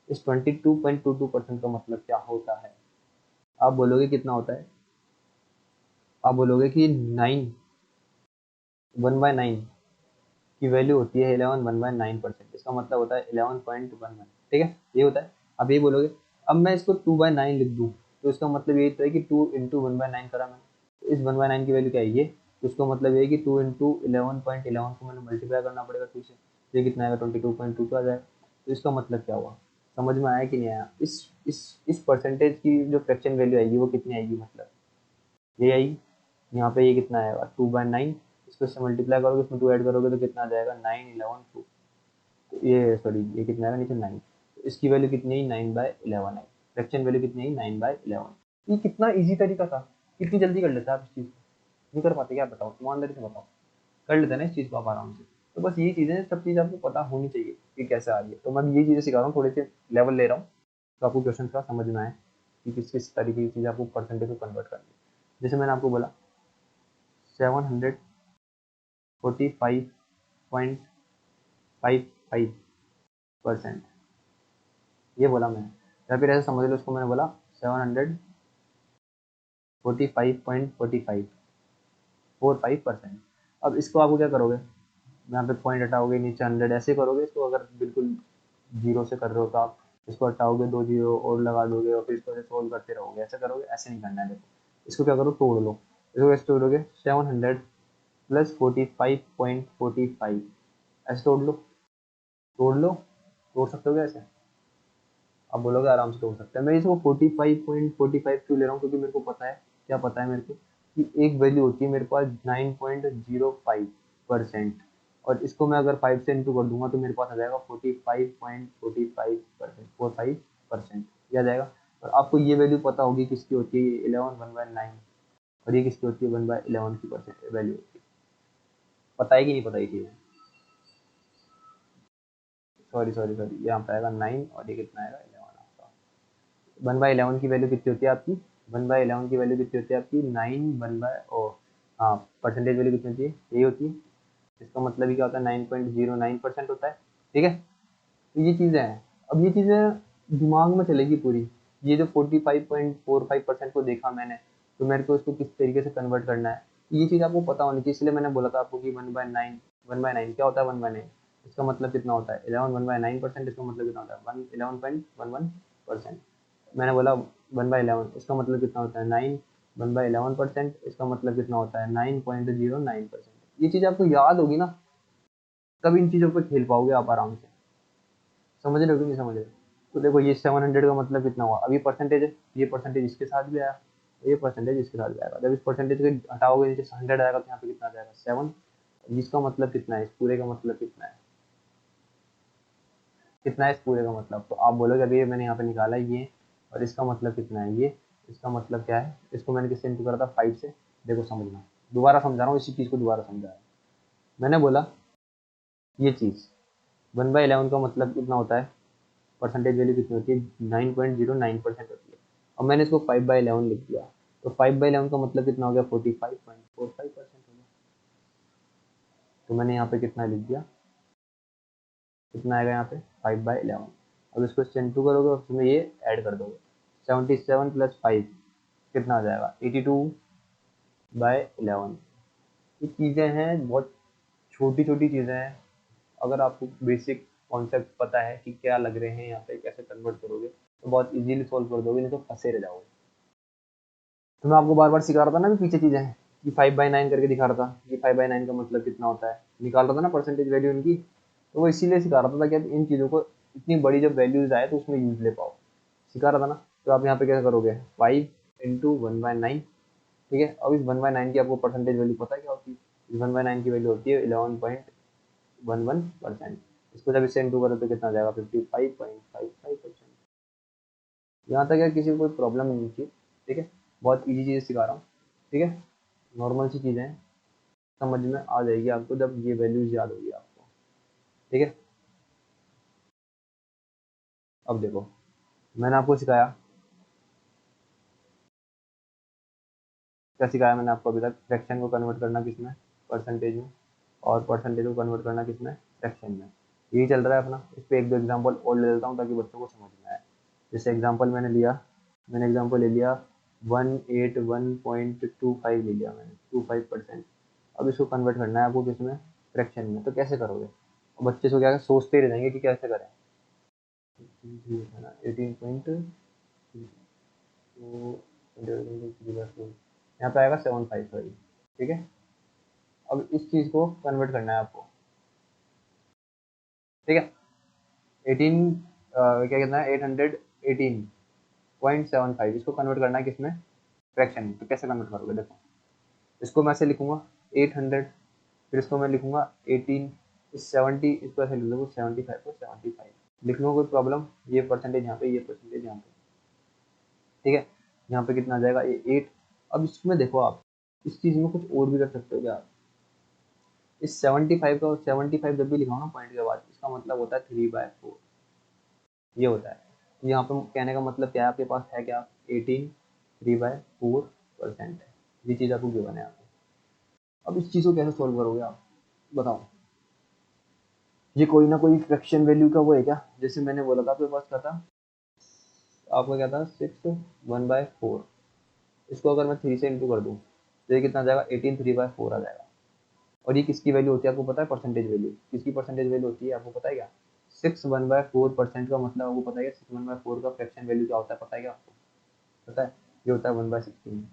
इस 22.22% का मतलब क्या होता है, आप बोलोगे कितना होता है, आप बोलोगे कि 9 1/9 की वैल्यू होती है 11 1/9%। इसका मतलब होता है 11.11। ठीक है, ये होता है। अब ये बोलोगे, अब मैं इसको 2/9 लिख दूँ तो इसका मतलब ये होता है कि 2 × 1/9 करा मैंने, तो इस 1/9 की वैल्यू क्या है ये, तो इसका मतलब ये है कि 2 × 11.11 को मैंने मल्टीप्लाई करना पड़ेगा 2 से, तो ये कितना आएगा 22.22 आ जाएगा। तो इसका मतलब क्या हुआ, समझ में आया कि नहीं आया। इस परसेंटेज की जो फ्रैक्शन वैल्यू आएगी वो कितनी आएगी, मतलब ये आएगी। यहाँ पे ये कितना आएगा 2/9, इसको इससे मल्टीप्लाई करोगे, इसमें 2 ऐड करोगे तो कितना आ जाएगा 9 11 2। ये सॉरी, ये कितना आएगा नीचे 9, तो इसकी वैल्यू कितनी है 9/11 है। फ्रैक्शन वैल्यू कितनी है 9/11। ये कितना इजी तरीका था, कितनी जल्दी कर लेते आप इस चीज़ को, नहीं कर पाते क्या, बताओ ईमानदारी से बताओ, कर लेते ना इस चीज़ को आप आराम से। तो बस ये चीज़ें, सब चीज़ आपको पता होनी चाहिए कि कैसे आ रही है। तो मैं ये चीज़ें सिखा रहा हूँ, थोड़े से लेवल ले रहा हूँ, तो आपको क्वेश्चन का समझ में आए कि किस किस तरीके की चीज़ आपको परसेंटेज को कन्वर्ट करनी है। जैसे मैंने आपको बोला 745.55%, ये बोला मैंने, या फिर ऐसे समझ लो उसको, मैंने बोला 745.45%। अब इसको आपको क्या करोगे, यहाँ पे पॉइंट हटाओगे, नीचे 100 ऐसे करोगे इसको। अगर बिल्कुल जीरो से कर रहे हो तो आप इसको हटाओगे, 2 जीरो और लगा दोगे, और फिर इसको सोल्व करते रहोगे, ऐसे करोगे, ऐसे नहीं करना है। देखो इसको क्या करो, तोड़ लो। इसको कैसे तोड़ोगे, 700 + 45.45, ऐसे तोड़ लो, तोड़ लो, तोड़ सकते हो क्या ऐसे, आप बोलोगे आराम से तोड़ सकते हैं। मैं इसको 45.45 क्यों ले रहा हूँ, क्योंकि मेरे को पता है, क्या पता है मेरे को, कि एक वैल्यू होती है मेरे पास 9.05%, और इसको मैं अगर 5 से इंटू कर दूंगा तो मेरे पास आ जाएगा 45.45%, 45% ये आ जाएगा। और आपको ये वैल्यू पता होगी किसकी होती है, 11 1/9, और ये किसकी होती है 1/11 की परसेंट वैल्यू होती है। पता है कि नहीं पता ये चीज़, सॉरी सॉरी सॉरी, यहाँ पे आएगा 9 और ये कितना आएगा 11 आपका। 1/11 की वैल्यू कितनी होती है आपकी, 1/11 की वैल्यू कितनी होती है आपकी 9 1/, हाँ परसेंटेज वैल्यू कितनी होती है, यही होती है। इसका मतलब ही क्या होता है 9.09% होता है। ठीक है। तो ये चीज़ें हैं। अब ये चीज़ें दिमाग में चलेगी पूरी। ये जो 45.45% को देखा मैंने, तो मेरे को इसको किस तरीके से कन्वर्ट करना है, ये चीज़ आपको पता होनी चाहिए। इसलिए मैंने बोला था आपको कि 1/9, 1/9 क्या होता है 1/9, इसका मतलब कितना होता है 11 1/9%, इसका मतलब कितना होता है 11.11%। मैंने बोला 1/11, इसका मतलब कितना होता है 9 1/11%, इसका मतलब कितना होता है 9.09%। ये चीज़ आपको याद होगी ना, तब इन चीज़ों पे खेल पाओगे आप आराम से। समझ रहे हो कि नहीं समझ रहे हो। तो देखो ये 700 का मतलब कितना हुआ, अभी परसेंटेज है, ये परसेंटेज इसके साथ भी आया, ये परसेंटेज इसके साथ भी आएगा। जब इस परसेंटेज को हटाओगे नीचे 100 आएगा तो यहाँ पे कितना आ जाएगा 7। इसका मतलब कितना है, इस पूरे का मतलब कितना है, कितना है इस पूरे का मतलब। तो आप बोलोगे अभी ये मैंने यहाँ पे निकाला है ये, और इसका मतलब कितना है ये, इसका मतलब क्या है, इसको मैंने किससे इंटू करा था 5 से। देखो समझना, दोबारा समझा रहा हूँ, इसी चीज़ को दोबारा समझा रहा हूँ। मैंने बोला ये चीज़ 1/11 का मतलब कितना होता है, परसेंटेज वैल्यू कितनी होती है, 9.09% होती है। अब मैंने इसको 5/11 लिख दिया, तो 5/11 का मतलब कितना हो गया, 45.45% हो गया। तो मैंने यहाँ पे कितना लिख दिया, कितना आएगा यहाँ पे 5/11। अब इसको इंटू करोगे और उसमें ये ऐड कर दोगे, 77 + 5 कितना आ जाएगा, 82/11। ये चीज़ें हैं, बहुत छोटी छोटी चीज़ें हैं। अगर आपको बेसिक कॉन्सेप्ट पता है कि क्या लग रहे हैं यहाँ पे, कैसे कन्वर्ट करोगे, तो बहुत इजीली सॉल्व कर दोगे, नहीं तो फंसे रह जाओगे। तो मैं आपको बार बार सिखा रहा था ना कि पीछे चीज़ें हैं, कि 5/9 करके दिखा रहा था कि 5/9 का मतलब कितना होता है, निकाल रहा था ना परसेंटेज वैल्यू इनकी। तो वो इसीलिए सिखा रहा था ताकि आप इन चीज़ों को इतनी बड़ी जब वैल्यूज आए तो उसमें यूज ले पाओ, सिखा रहा था ना। तो आप यहाँ पे कैसे करोगे, 5 × 1/9, ठीक है। अब इस 1/9 की आपको परसेंटेज वैल्यू पता है क्या होती है, इस 1/9 की वैल्यू होती है 11.11%। इसको जब इससे इंटू करो तो कितना आ जाएगा, 55.55%। यहाँ तक है, किसी को कोई प्रॉब्लम नहीं होती, ठीक है। बहुत इजी चीज़ें सिखा रहा हूँ, ठीक है, नॉर्मल सी चीज़ें हैं, समझ में आ जाएगी आपको जब ये वैल्यूज याद होगी आपको, ठीक है। अब देखो, मैंने आपको सिखाया, क्या सिखाया मैंने आपको अभी तक, फ्रैक्शन को कन्वर्ट करना किसमें, परसेंटेज में, और परसेंटेज को कन्वर्ट करना किसमें, फ्रैक्शन में। यही चल रहा है अपना। इस पर एक दो एग्जाम्पल और ले लेता हूँ ताकि बच्चों को समझ में आए। जैसे एग्जाम्पल मैंने लिया, मैंने एग्जाम्पल ले लिया 181.25 ले लिया मैंने, 25%। अब इसको कन्वर्ट करना है आपको किसमें, फ्रैक्शन में। तो कैसे करोगे, बच्चे को क्या सोचते रह जाएंगे कि कैसे करें। है ना, 18.2 यहाँ पे आएगा 75, सॉरी, ठीक है। अब इस चीज़ को कन्वर्ट करना है आपको, ठीक है। 18 क्या कितना है, 818.75, इसको कन्वर्ट करना है किसमें, फ्रैक्शन में। तो कैसे कन्वर्ट करोगे, देखो इसको मैं ऐसे लिखूंगा 800, फिर इसको मैं लिखूंगा 18, इस 70, इसको ऐसे लिख लूँगा 75 को 75 लिख लूँगा, कोई प्रॉब्लम। ये परसेंटेज यहाँ पे, ये परसेंटेज यहाँ पे, ठीक है। यहाँ पे कितना आ जाएगा, ये 8। अब इसमें देखो, आप इस चीज़ में कुछ और भी कर सकते हो क्या आप, इस 75 का, 75 जब भी लिखाओ ना पॉइंट के बाद, इसका मतलब होता है 3/4, ये होता है। यहाँ पे कहने का मतलब क्या है, आपके पास है क्या, 18 3/4% है, ये चीज़ आपको गिवन है आपको। अब इस चीज़ को कैसे सोल्व करोगे आप, बताओ। ये कोई ना कोई फ्रैक्शन वैल्यू का वो है क्या, जैसे मैंने बोला था आपके पास क्या था, आपका क्या था 6 1/4। इसको अगर मैं 3 से इंटू कर दूँ तो ये कितना आ जाएगा, 18 3/4 आ जाएगा। और ये किसकी वैल्यू होती है आपको पता है, परसेंटेज वैल्यू, किसकी परसेंटेज वैल्यू होती है आपको पता है क्या, 6 1/4% का मतलब आपको पता है क्या, 6 1/4 का फ्रैक्शन वैल्यू क्या होता है, पता है क्या आपको, पता है, ये होता है 1/16।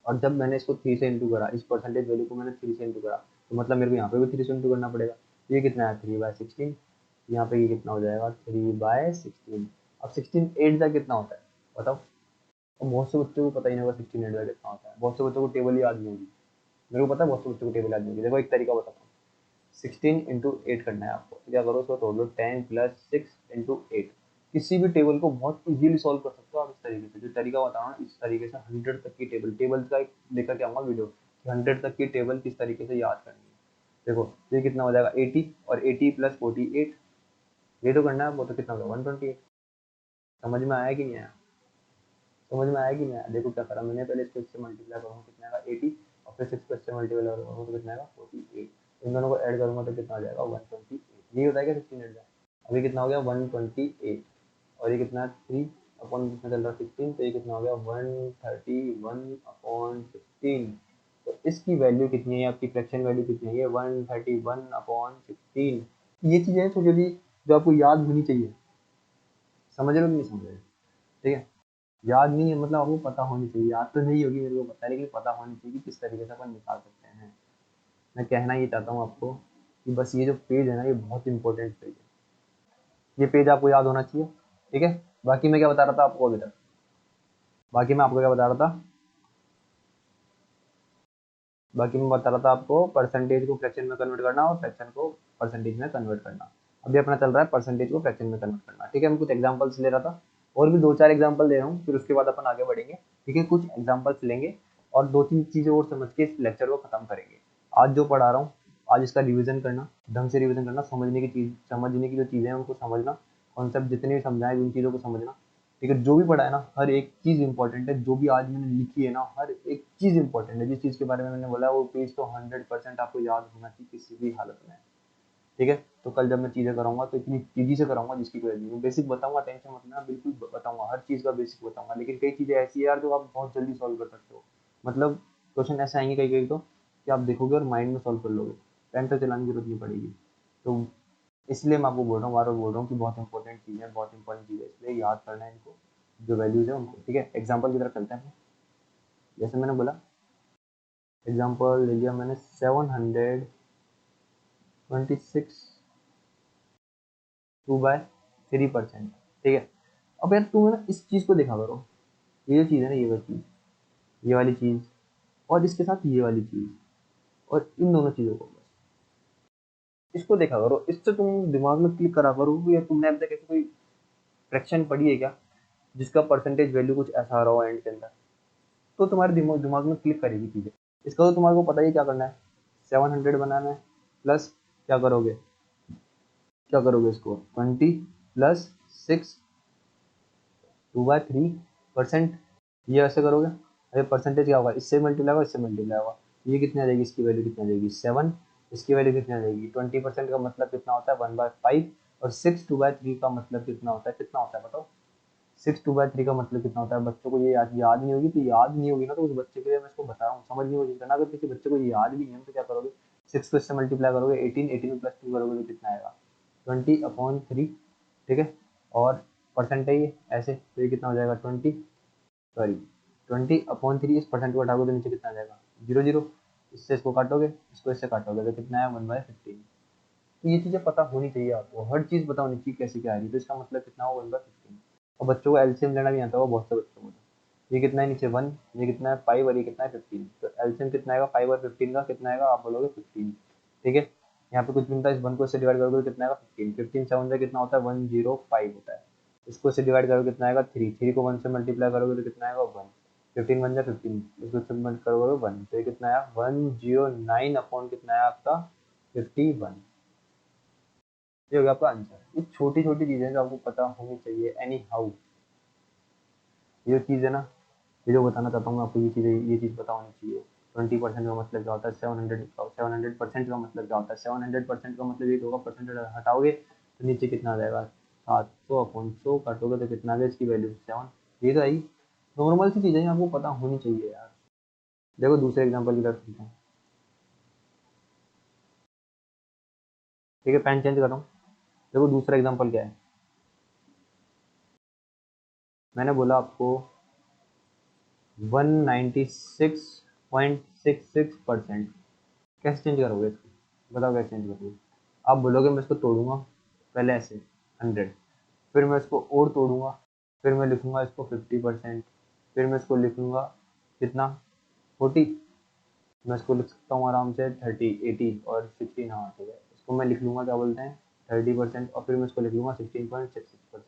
और जब मैंने इसको 3 से इंटू करा, इस परसेंटेज वैल्यू को मैंने 3 से इंटू करा, तो मतलब मेरे को यहाँ पे भी 3 से इंटू करना पड़ेगा। ये कितना है, 3/16। यहाँ पे ये कितना हो जाएगा, 3/16। अब 16 8 का कितना होता है बताओ। और बहुत से बच्चों को पता ही नहीं होगा 16 8 का कितना होता है, बहुत से बच्चों को टेबल ही याद नहीं होगी। मेरे को पता है बहुत से बच्चों को टेबल याद नहीं होगी। देखो एक तरीका बताता हूँ, 16 × 8 करना है आपको, तो क्या करो, उसको तोड़ लो, 10 + 6 × 8। किसी भी टेबल को बहुत इजीली सॉल्व कर सकते हो आप इस तरीके से, जो तरीका बताओ ना, इस तरीके से 100 तक की टेबल, टेबल का एक लेकर के आऊँगा वीडियो, 100 तक की टेबल किस तरीके से याद करनी है। देखो ये कितना हो जाएगा, 80, और 80 + 48, ये तो करना है आपको, तो कितना होगा 128। समझ में आया कि नहीं आया, समझ में आया कि नहीं आया। देखो क्या करा मैंने, पहले इसको इससे मल्टीप्लाई करूँगा, कितना आएगा 80, और फिर 6 को इससे मल्टीप्लाई करूँगा तो कितना आएगा 48। इन दोनों को ऐड करूँगा तो कितना आ जाएगा 128। ये होता है क्या 16 8 का। अभी कितना हो गया 128, और ये कितना है 3 अपॉन कितना चल रहा है 16, तो ये कितना हो गया 131/16। तो इसकी वैल्यू कितनी है, आपकी फ्रैक्शन वैल्यू कितनी है, ये 131/16। ये चीज़ें हैं छोटी छोटी जो आपको याद होनी चाहिए, समझ रहे हो कि नहीं समझ रहे, ठीक है। याद नहीं है मतलब आपको पता होनी चाहिए, याद तो नहीं होगी मेरे को पता है, लेकिन पता होनी चाहिए कि किस तरीके से अपन निकाल सकते हैं। मैं कहना ये चाहता हूँ आपको कि बस ये जो पेज है ना, ये बहुत इंपॉर्टेंट पेज है, ये पेज आपको याद होना चाहिए, ठीक है। बाकी मैं क्या बता रहा था आपको अभी तक, बाकी मैं आपको क्या बता रहा था, बाकी मैं बता रहा था आपको परसेंटेज को फ्रैक्शन में कन्वर्ट करना और फ्रैक्शन को परसेंटेज में कन्वर्ट करना। अभी अपना चल रहा है परसेंटेज को फ्रैक्शन में कन्वर्ट करना। ठीक है, मैं कुछ एग्जांपल्स ले रहा था और भी 2-4 एग्जांपल दे रहा हूँ, फिर उसके बाद अपन आगे बढ़ेंगे। ठीक है, कुछ एग्जांपल्स लेंगे और 2-3 चीजें और समझ के इस लेक्चर को खत्म करेंगे। आज जो पढ़ा रहा हूँ, आज इसका रिविजन करना, ढंग से रिविजन करना, समझने की जो चीजें हैं उनको समझना, कॉन्सेप्ट जितने भी समझाए उन चीजों को समझना। ठीक है, जो भी पढ़ा है ना, हर एक चीज इंपॉर्टेंट है। जो भी आज मैंने लिखी है ना, हर एक चीज इंपॉर्टेंट है। जिस चीज के बारे में मैंने बोला वो पेज तो 100% आपको याद होना चाहिए किसी भी हालत में। ठीक है, तो कल जब मैं चीजें कराऊंगा तो इतनी तेजी से कराऊंगा जिसकी कोई नहीं। बेसिक बताऊंगा, टेंशन मत लेना, बिल्कुल बताऊंगा, हर चीज का बेसिक बताऊंगा। लेकिन कई चीजें ऐसी है यार जो आप बहुत जल्दी सॉल्व कर सकते हो। मतलब क्वेश्चन ऐसे आएंगे कई कई तो कि आप देखोगे और माइंड में सॉल्व कर लोगे, पेन तो चलाने की जरूरत नहीं पड़ेगी। तो इसलिए मैं आपको बोल रहा हूँ, बार बार बोल रहा हूँ कि बहुत इंपॉर्टेंट चीज़ है, बहुत इंपॉर्टेंट चीज़ है, इसलिए याद करना है इनको, जो वैल्यूज है उनको। ठीक है, एग्जाम्पल की तरफ चलते हैं। जैसे मैंने बोला, एग्जाम्पल ले लिया मैंने 726 2/3%। ठीक है, अब यार तुम ना इस चीज़ को देखा करो, ये जो चीज़ है ना, ये वाली चीज़, ये वाली चीज़, और इसके साथ ये वाली चीज़, और इन दोनों चीज़ों को बस इसको देखा करो। इससे तुम दिमाग में क्लिक करा करो या तुमने अब तक ऐसी कोई फ्रैक्शन पढ़ी है क्या जिसका परसेंटेज वैल्यू कुछ ऐसा आ रहा हो एंड के अंदर, तो तुम्हारे दिमाग दिमाग में क्लिक करेगी चीज़ें। इसका तो तुम्हारे को पता ही क्या करना है, 700 बनाना है, प्लस क्या करोगे इसको 20 प्लस 6 2/3%। ये ऐसे करोगे, अरे परसेंटेज क्या होगा, इससे मल्टीप्लाई होगा, इससे मल्टीप्लाई होगा। ये कितनी आ जाएगी, इसकी वैल्यू कितनी आ जाएगी 7, इसकी वैल्यू कितनी आ जाएगी 20%। का मतलब कितना होता है 1/5, और 6 2/3 का मतलब कितना होता है बताओ। 6 2/3 का मतलब कितना होता है। बच्चों को ये याद नहीं होगी, तो याद नहीं होगी ना, तो उस बच्चे के लिए मैं इसको बता रहा हूँ, समझने की कोशिश करना। अगर किसी बच्चे को याद भी नहीं है तो क्या करोगे, 6 को इससे मल्टीप्लाई करोगे, 18 में +2 करोगे तो कितना आएगा 20/3। ठीक है, और परसेंट है ये ऐसे, तो ये कितना हो जाएगा 20/3। इस परसेंट को हटाओगे तो नीचे कितना आ जाएगा 0 0। इससे इसको काटोगे, इसको इससे काटोगे तो कितना है 1/15। तो ये चीज़ें पता होनी चाहिए आपको, हर चीज़ पता होनी चाहिए कैसे क्या आ रही है। तो इसका मतलब कितना हो 1/15। और बच्चों को एलसीएम लेना भी आता होगा बहुत से बच्चों को। तो ये कितना है नीचे 1, ये कितना है 5 और ये कितना है 15। तो एलसीएम कितना आएगा 5 और 15 का कितना आएगा, आप बोलोगे 15। ठीक है, यहाँ पे कुछ भी नहीं था, इस 1 को इससे डिवाइड करोगे तो कितना आएगा 15। 15 7 से कितना होता है 105 होता है। इसको इससे डिवाइड करोगे कितना आएगा 3, 3 को 1 से मल्टीप्लाई करोगे तो कितना आएगा 1। 15 1 जा 15, इसको सबमिट करोगे 1, तो ये कितना आया 109 अपॉन कितना है आपका 51। ये हो गया आपका आंसर। ये छोटी छोटी चीजें जो आपको पता होनी चाहिए एनी हाउ। ये चीज़ है ना, ये जो बताना चाहता हूँ मैं आपको, ये चीज़ पता होनी चाहिए। 20% का मतलब क्या होता है, 700% का मतलब क्या होता है। 700% का मतलब ये होगा, परसेंटेज हटाओगे तो नीचे कितना आ जाएगा 700/100, काटोगे तो कितना आ गया, इसकी वैल्यू 7। ये तो आई नॉर्मल सी चीज़ें आपको पता होनी चाहिए यार। देखो दूसरे एग्जाम्पल की तरफ चलते हैं। ठीक है, पेन चेंज कर रहा हूँ। देखो दूसरा एग्जाम्पल क्या है, मैंने बोला आपको 196.66%। कैसे चेंज करोगे इसको, बताओ कैसे चेंज करोगे। आप बोलोगे मैं इसको तोड़ूंगा पहले ऐसे 100, फिर मैं इसको और तोड़ूंगा, फिर मैं लिखूंगा इसको 50%, फिर मैं इसको लिखूंगा कितना 40। मैं इसको लिख सकता हूँ आराम से 30 80 और 16। हाँ ठीक है, इसको मैं लिख लूँगा क्या बोलते हैं 30%, और फिर मैं इसको लिख लूँगा 16.66%।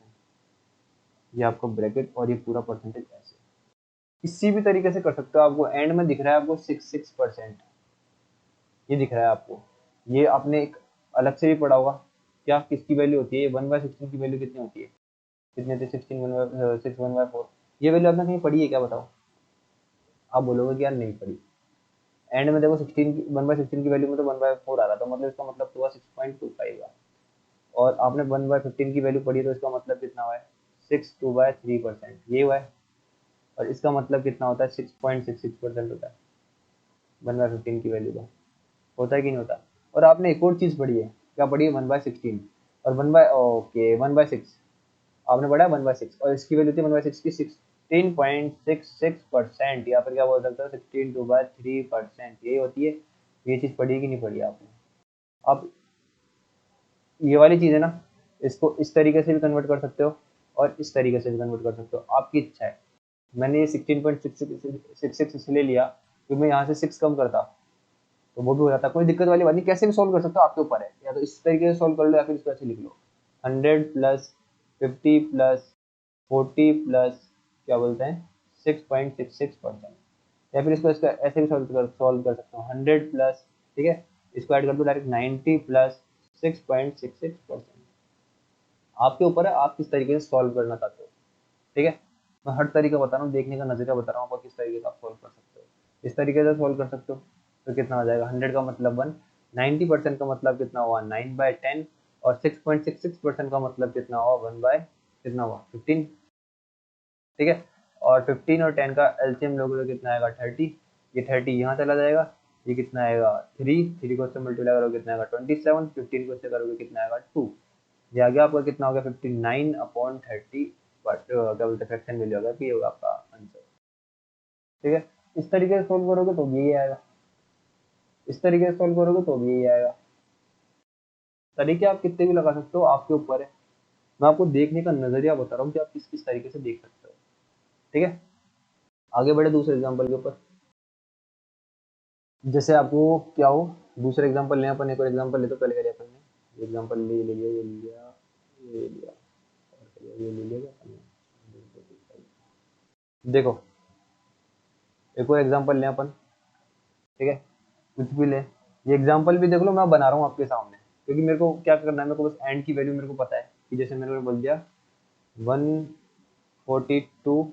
ये आपका ब्रैकेट और ये पूरा परसेंटेज ऐसे। किसी भी तरीके से कर सकते हो। आपको एंड में दिख रहा है आपको 66%, ये दिख रहा है आपको। ये आपने एक अलग से भी पढ़ा होगा, क्या किसकी वैल्यू होती है 1/16 की वैल्यू कितनी होती है, कितने थे 16 1/4। ये वैल्यू आपने कहीं पढ़ी है क्या बताओ। आप बोलोगे कि यार नहीं पढ़ी। एंड में देखो 1/16 की वैल्यू में तो 1/4 आ रहा था, मतलब इसका मतलब हुआ 6.25 का। और आपने 1/15 की वैल्यू पढ़ी तो इसका मतलब कितना हुआ है 6 2/3%, ये हुआ है। और इसका मतलब कितना होता है 6.66% होता है 1/15 की वैल्यू का। होता है कि नहीं होता। और आपने एक और चीज़ पढ़ी है, क्या पढ़ी है 1/16 और 1/6। आपने पढ़ा है 1/6 और इसकी वैल्यू थी 1/6 की 16.66%, या फिर क्या बोल सकते हो 16 2/3%, यही होती है। ये चीज़ पढ़ी है कि नहीं पढ़ी आपने। अब ये वाली चीज़ है ना, इसको इस तरीके से भी कन्वर्ट कर सकते हो और इस तरीके से भी कन्वर्ट कर सकते हो, आपकी इच्छा है। मैंने ये 16.66 इसलिए लिया क्योंकि मैं यहाँ से 6 कम करता तो वो भी हो जाता है, कोई दिक्कत वाली बात नहीं, कैसे भी सोल्व कर सकते हो, आपके ऊपर है, या तो इस तरीके से सोल्व कर लो या फिर इसको ऐसे लिख लो 100 प्लस 50 प्लस 40 प्लस क्या बोलते हैं 6.66%, या फिर इसको इसका ऐसे भी सॉल्व कर सकते हो 100 प्लस, ठीक है, इसको ऐड कर दो डायरेक्ट 90 प्लस 6.66%। आपके ऊपर है आप किस तरीके से सॉल्व करना चाहते हो, ठीक है। मैं हर तरीका बता रहा हूँ, देखने का नजरिया बता रहा हूँ आपको, किस तरीके से आप सॉल्व कर सकते हो। इस तरीके से सॉल्व कर सकते हो तो कितना हो जाएगा, 100 का मतलब 1, 90% का मतलब कितना हुआ 9/10, और 6.66% का मतलब कितना हुआ 1 बाय कितना हुआ 15, ठीक है। और 15 और 10 का एलसीएम लोगे तो कितना आएगा 30, ये 30 यहाँ चला जाएगा, ये कितना आएगा 3 को इससे मल्टीप्लाई करोगे कितना आएगा 27, 15 को इससे करोगे कितना आएगा 2, ये आ गया आपका कितना हो गया 59/30, बट क्या बोलते हैं फ्रैक्शन वैल्यू होगा, ये होगा आपका आंसर, ठीक है। इस तरीके से सोल्व करोगे तो भी यही आएगा, इस तरीके से सोल्व करोगे तो भी यही आएगा। तरीके आप कितने भी लगा सकते हो, आपके ऊपर है, मैं आपको देखने का नजरिया बता रहा हूँ कि आप किस किस तरीके से देख सकते हो, ठीक है। आगे बढ़े दूसरे एग्जाम्पल के ऊपर, जैसे आपको क्या हो, दूसरे एग्जाम्पल लें अपन, एक और एग्जाम्पल ले, तो पहले क्या अपन ने एग्जाम्पल ले लिया, ये ले लिया, ये ले लिया, और ये ले लिया क्या? देखो एक और एग्जाम्पल लें अपन, ठीक है, कुछ भी ले, ये एग्जाम्पल भी देख लो, मैं बना रहा हूँ आपके सामने, क्योंकि मेरे को क्या करना है, मेरे को बस एंड की वैल्यू मेरे को पता है, कि जैसे मैंने बोल दिया 142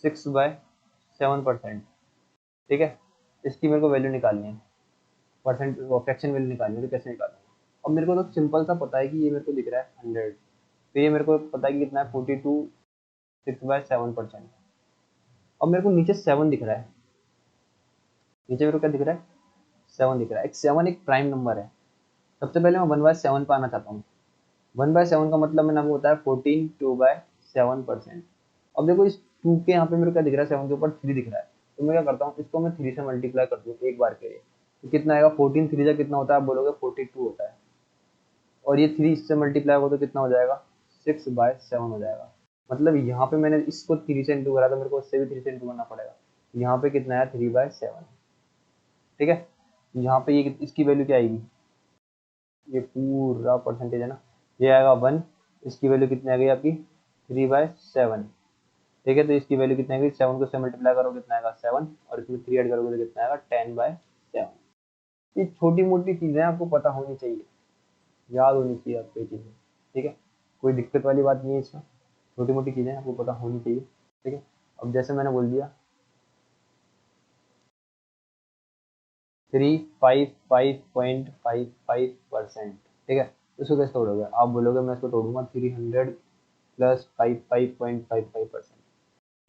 6/7%, ठीक है, इसकी मेरे को वैल्यू निकालनी है, परसेंट फ्रैक्शन वैल्यू निकालनी है, तो कैसे निकालूंगा। अब मेरे को तो सिंपल सा पता है कि ये मेरे को दिख रहा है 100, तो ये मेरे को पता है कि कितना है 42 6/7%। अब मेरे को नीचे 7 दिख रहा है, नीचे मेरे को क्या दिख रहा है 7 दिख रहा है, एक 7 एक प्राइम नंबर है। सबसे पहले मैं 1/7 पे आना चाहता हूँ, 1/7 का मतलब मैंने आपको बताया 14 2/7%। अब देखो इस 2 के यहाँ पे मेरे को क्या दिख रहा है, 7 के ऊपर 3 दिख रहा है, तो मैं क्या करता हूँ, इसको मैं 3 से मल्टीप्लाई कर दूँ एक बार के लिए, तो कितना आएगा 14 3 जा कितना होता है, आप बोलोगे 42 होता है, और ये 3 इससे मल्टीप्लाई होगा तो कितना हो जाएगा 6/7 हो जाएगा। मतलब यहाँ पे मैंने इसको 3 से इंटू करा, तो मेरे को इससे भी 3 से इंटू करना पड़ेगा, यहाँ पे कितना है 3/7, ठीक है। यहाँ पे ये इसकी वैल्यू क्या आएगी, ये पूरा परसेंटेज है ना, ये आएगा 1, इसकी वैल्यू कितनी आ गई आपकी 3/7, ठीक है। तो इसकी वैल्यू कितनी आएगी, 7 को इससे मल्टीप्लाई करोगे कितना आएगा 7, और इसमें 3 ऐड करोगे तो कितना आएगा 10/7। ये छोटी मोटी चीजें आपको पता होनी चाहिए, याद होनी चाहिए आपको ये चीजें, ठीक है, कोई दिक्कत वाली बात नहीं है इसमें, छोटी मोटी चीजें आपको पता होनी चाहिए, ठीक है। अब जैसे मैंने बोल दिया 355.55%, ठीक है, तो इसको कैसे तोड़ोगे, आप बोलोगे मैं इसको तोड़ूंगा 300 प्लस 55.55%।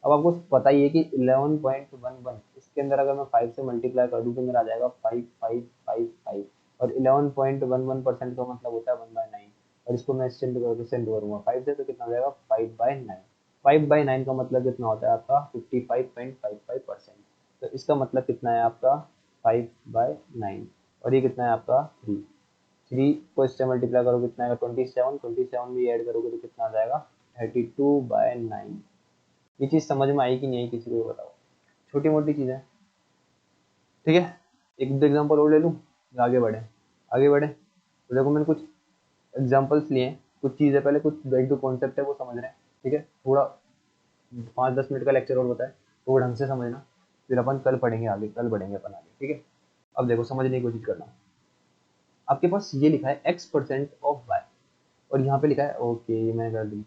अब आपको पता ही है कि 11.11, इसके अंदर अगर मैं 5 से मल्टीप्लाई कर दूं तो मेरा आ जाएगा 5555, और 11.11% का मतलब होता है 1/9, और इसको मैं इससे इंटू करूंगा 5 से, तो कितना हो जाएगा 5/9, 5/9 का मतलब कितना होता है आपका 55.55%, तो इसका मतलब कितना है आपका 5/9, और ये कितना है आपका 3, 3 को इससे मल्टीप्लाई करो कितना आएगा 27, 27 भी ऐड करोगे तो कितना आ जाएगा 32/9। ये चीज समझ में आई कि नहीं आई, किसी को भी बताओ, छोटी मोटी चीज है, ठीक है। एक दो एग्जांपल और ले लूं, आगे बढ़े, आगे बढ़े, तो देखो मैंने कुछ एग्जांपल्स लिए हैं, कुछ चीजें पहले, कुछ एक दो कॉन्सेप्ट है वो समझ रहे हैं, ठीक है, थोड़ा 5-10 मिनट का लेक्चर और बताए तो वो ढंग से समझना, फिर अपन कल पढ़ेंगे आगे, कल बढ़ेंगे अपन आगे, ठीक है। अब देखो समझने की कोशिश करना, आपके पास ये लिखा है x% ऑफ y, और यहाँ पे लिखा है ओके, ये मैंने कर दी,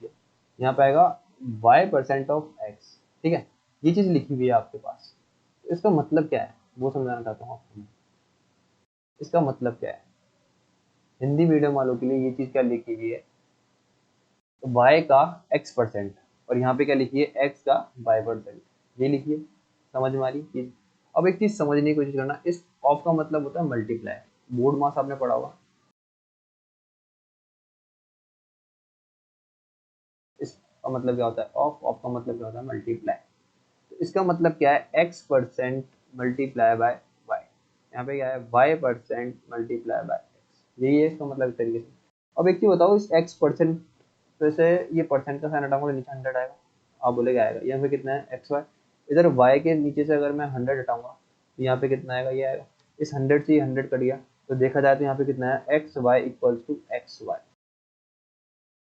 यहाँ पे आएगा y% ऑफ x, ठीक है, ये चीज लिखी हुई है आपके पास, तो इसका मतलब क्या है वो समझाना चाहता हूँ आपको। इसका मतलब क्या है, हिंदी मीडियम वालों के लिए ये चीज क्या लिखी हुई है, तो y का x%, और यहाँ पे क्या लिखी है x का y%, ये लिखिए, समझ में आ रही चीज। अब एक चीज समझने की कोशिश करना, इस ऑफ का मतलब होता है मल्टीप्लाई, बोर्ड मास आपने पढ़ा होगा, इसका मतलब क्या होता है ऑफ, ऑफ का मतलब क्या होता है मल्टीप्लाई, तो इसका मतलब क्या है x% मल्टीप्लाई बाय y, यहाँ पे क्या है y% मल्टीप्लाई बाय x, यही है इसका मतलब इस तरीके से। अब एक चीज बताओ, इस x% से ये परसेंट का साइन हटाऊंगा तो नीचे 100 आएगा, आप बोले क्या आएगा, यहाँ पे कितना है xy, इधर y के नीचे से अगर मैं 100 हटाऊंगा तो यहाँ पे कितना आएगा, ये आएगा, इस 100 से ये 100 कट गया, तो देखा जाए तो यहाँ पे कितना है, X Y equals to X Y.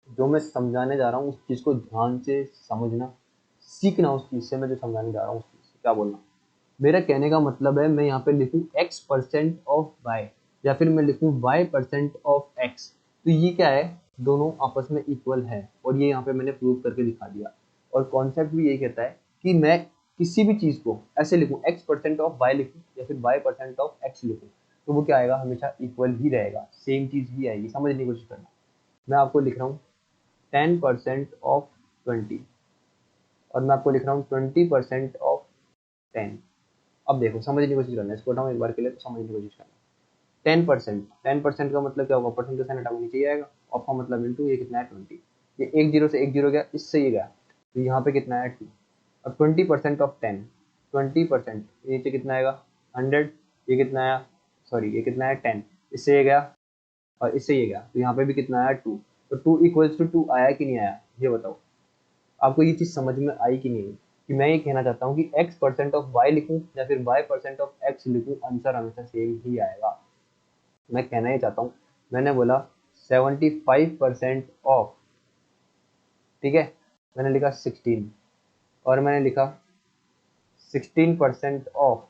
जो मैं समझाने जा रहा हूँ उस चीज़ को ध्यान से समझना, सीखना उस चीज़ से, मैं जो समझाने जा रहा हूँ उस चीज़ से क्या बोलना। मेरा कहने का मतलब है, मैं यहाँ पे लिखूँ x परसेंट ऑफ y, या फिर मैं लिखूँ y परसेंट ऑफ x, तो ये क्या है, दोनों आपस में इक्वल है, और ये यहाँ पे मैंने प्रूव करके दिखा दिया। और कॉन्सेप्ट भी यही कहता है कि मैं किसी भी चीज़ को ऐसे लिखूँ, x परसेंट ऑफ y लिखूँ या फिर y परसेंट ऑफ x लिखूँ, तो वो क्या आएगा, हमेशा इक्वल ही रहेगा, सेम चीज़ ही आएगी। समझने की कोशिश करना। मैं आपको लिख रहा हूँ 10% ऑफ 20, और मैं आपको लिख रहा हूँ 20% ऑफ 10। अब देखो, समझने की कोशिश करना, इसको हटाऊँ एक बार के लिए, तो समझने की कोशिश करना। 10% का मतलब क्या होगा, परसेंट का साइन हटाओ, नीचे ही आएगा, ऑफ का मतलब इंटू, ये कितना है 20, ये एक जीरो से एक जीरो गया, इससे ये गया, तो यहाँ पे कितना है 2। अब 20% ऑफ 10, 20% नीचे कितना आएगा 100, ये कितना आया, सॉरी ये कितना है 10, इससे ये गया और इससे ये गया, तो यहाँ पे भी कितना आया 2। तो 2 इक्वल्स टू 2 आया कि नहीं आया, ये बताओ। आपको ये चीज़ समझ में आई कि नहीं, कि मैं ये कहना चाहता हूँ कि x परसेंट ऑफ y लिखूँ या फिर y परसेंट ऑफ x लिखूँ, आंसर हमेशा सेम ही आएगा। मैं कहना ही चाहता हूँ, मैंने बोला 75% ऑफ, ठीक है, मैंने लिखा 16, और मैंने लिखा 16% ऑफ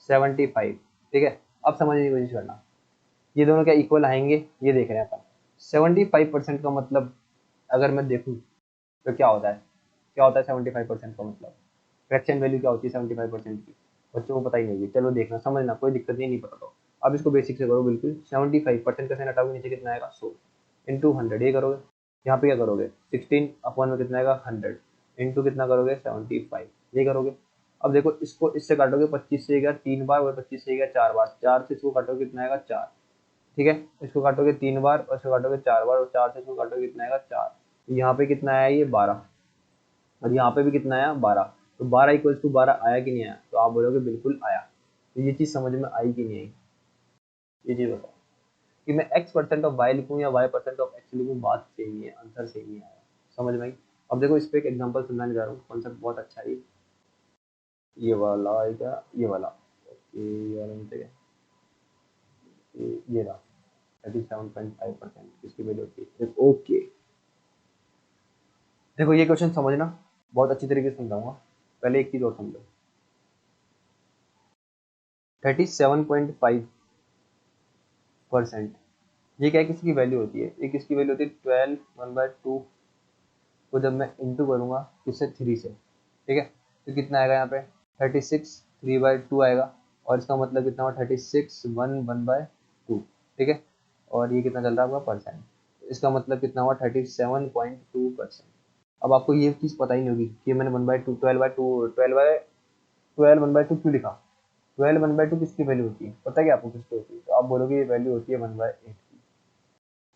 75, ठीक है। अब समझने की कोशिश करना, ये दोनों क्या इक्वल आएंगे, ये देख रहे हैं अपन। 75% का मतलब अगर मैं देखूँ तो क्या होता है, क्या होता है 75% का मतलब, फ्रैक्शन वैल्यू क्या होती है 75% की, बच्चों को पता ही नहीं है। चलो देखना, समझना, कोई दिक्कत नहीं पता तो। अब इसको बेसिक से करो बिल्कुल। 75% का साइन हटाओगे, नीचे कितना आएगा 100 इंटू 100, ये करोगे। यहाँ पे क्या करोगे, 16 अपॉन में कितना आएगा 100 इंटू कितना करोगे 75, ये करोगे। अब देखो, इसको इससे काटोगे, 25 से गया 3 बार और 25 से गया 4 बार, 4 से इसको काटोगे कितना आएगा 4, ठीक है। इसको काटोगे 3 बार और इसको काटोगे 4 बार, और 4 से इसको काटोगे कितना आएगा 4, यहाँ पे कितना आया ये 12, और यहाँ पे भी कितना आया 12। तो 12 इक्वल्स टू 12 आया कि नहीं आया, तो आप बोलोगे बिल्कुल आया। तो ये चीज़ समझ में आई कि नहीं आई, ये चीज़ बताओ। कि मैं x परसेंट ऑफ y लिखूँ या y परसेंट ऑफ x लिखूँ, बात सेम ही है, आंसर सेम ही आया। समझ में आई। अब देखो, इस पे एक एग्जांपल समझाने जा रहा हूँ, कॉन्सेप्ट बहुत अच्छा है ये वाला आएगा, ये वाला, ओके, ये वाला मिल गया, ये रहा 37.5% किसकी वैल्यू होती है, ओके। देखो, ये क्वेश्चन समझना, बहुत अच्छी तरीके से समझाऊंगा। पहले एक चीज़ और समझो, 37.5%, ये क्या है, किसकी वैल्यू होती है, ये किसकी वैल्यू होती है, 12 1/2 को जब मैं इंटू करूँगा किससे, 3 से, ठीक है, तो कितना आएगा यहाँ पे 36 3/2 आएगा, और इसका मतलब कितना हुआ 36 1/2, ठीक है। और ये कितना चल रहा है आपका परसेंट, इसका मतलब कितना हुआ 37.2%। अब आपको ये चीज़ पता ही नहीं होगी कि मैंने 1/2 12/2 क्यों लिखा। 12 1/2 किसकी वैल्यू होती है, पता है क्या आपको किसकी होती है, तो आप बोलोगे ये वैल्यू होती है 1/8 की।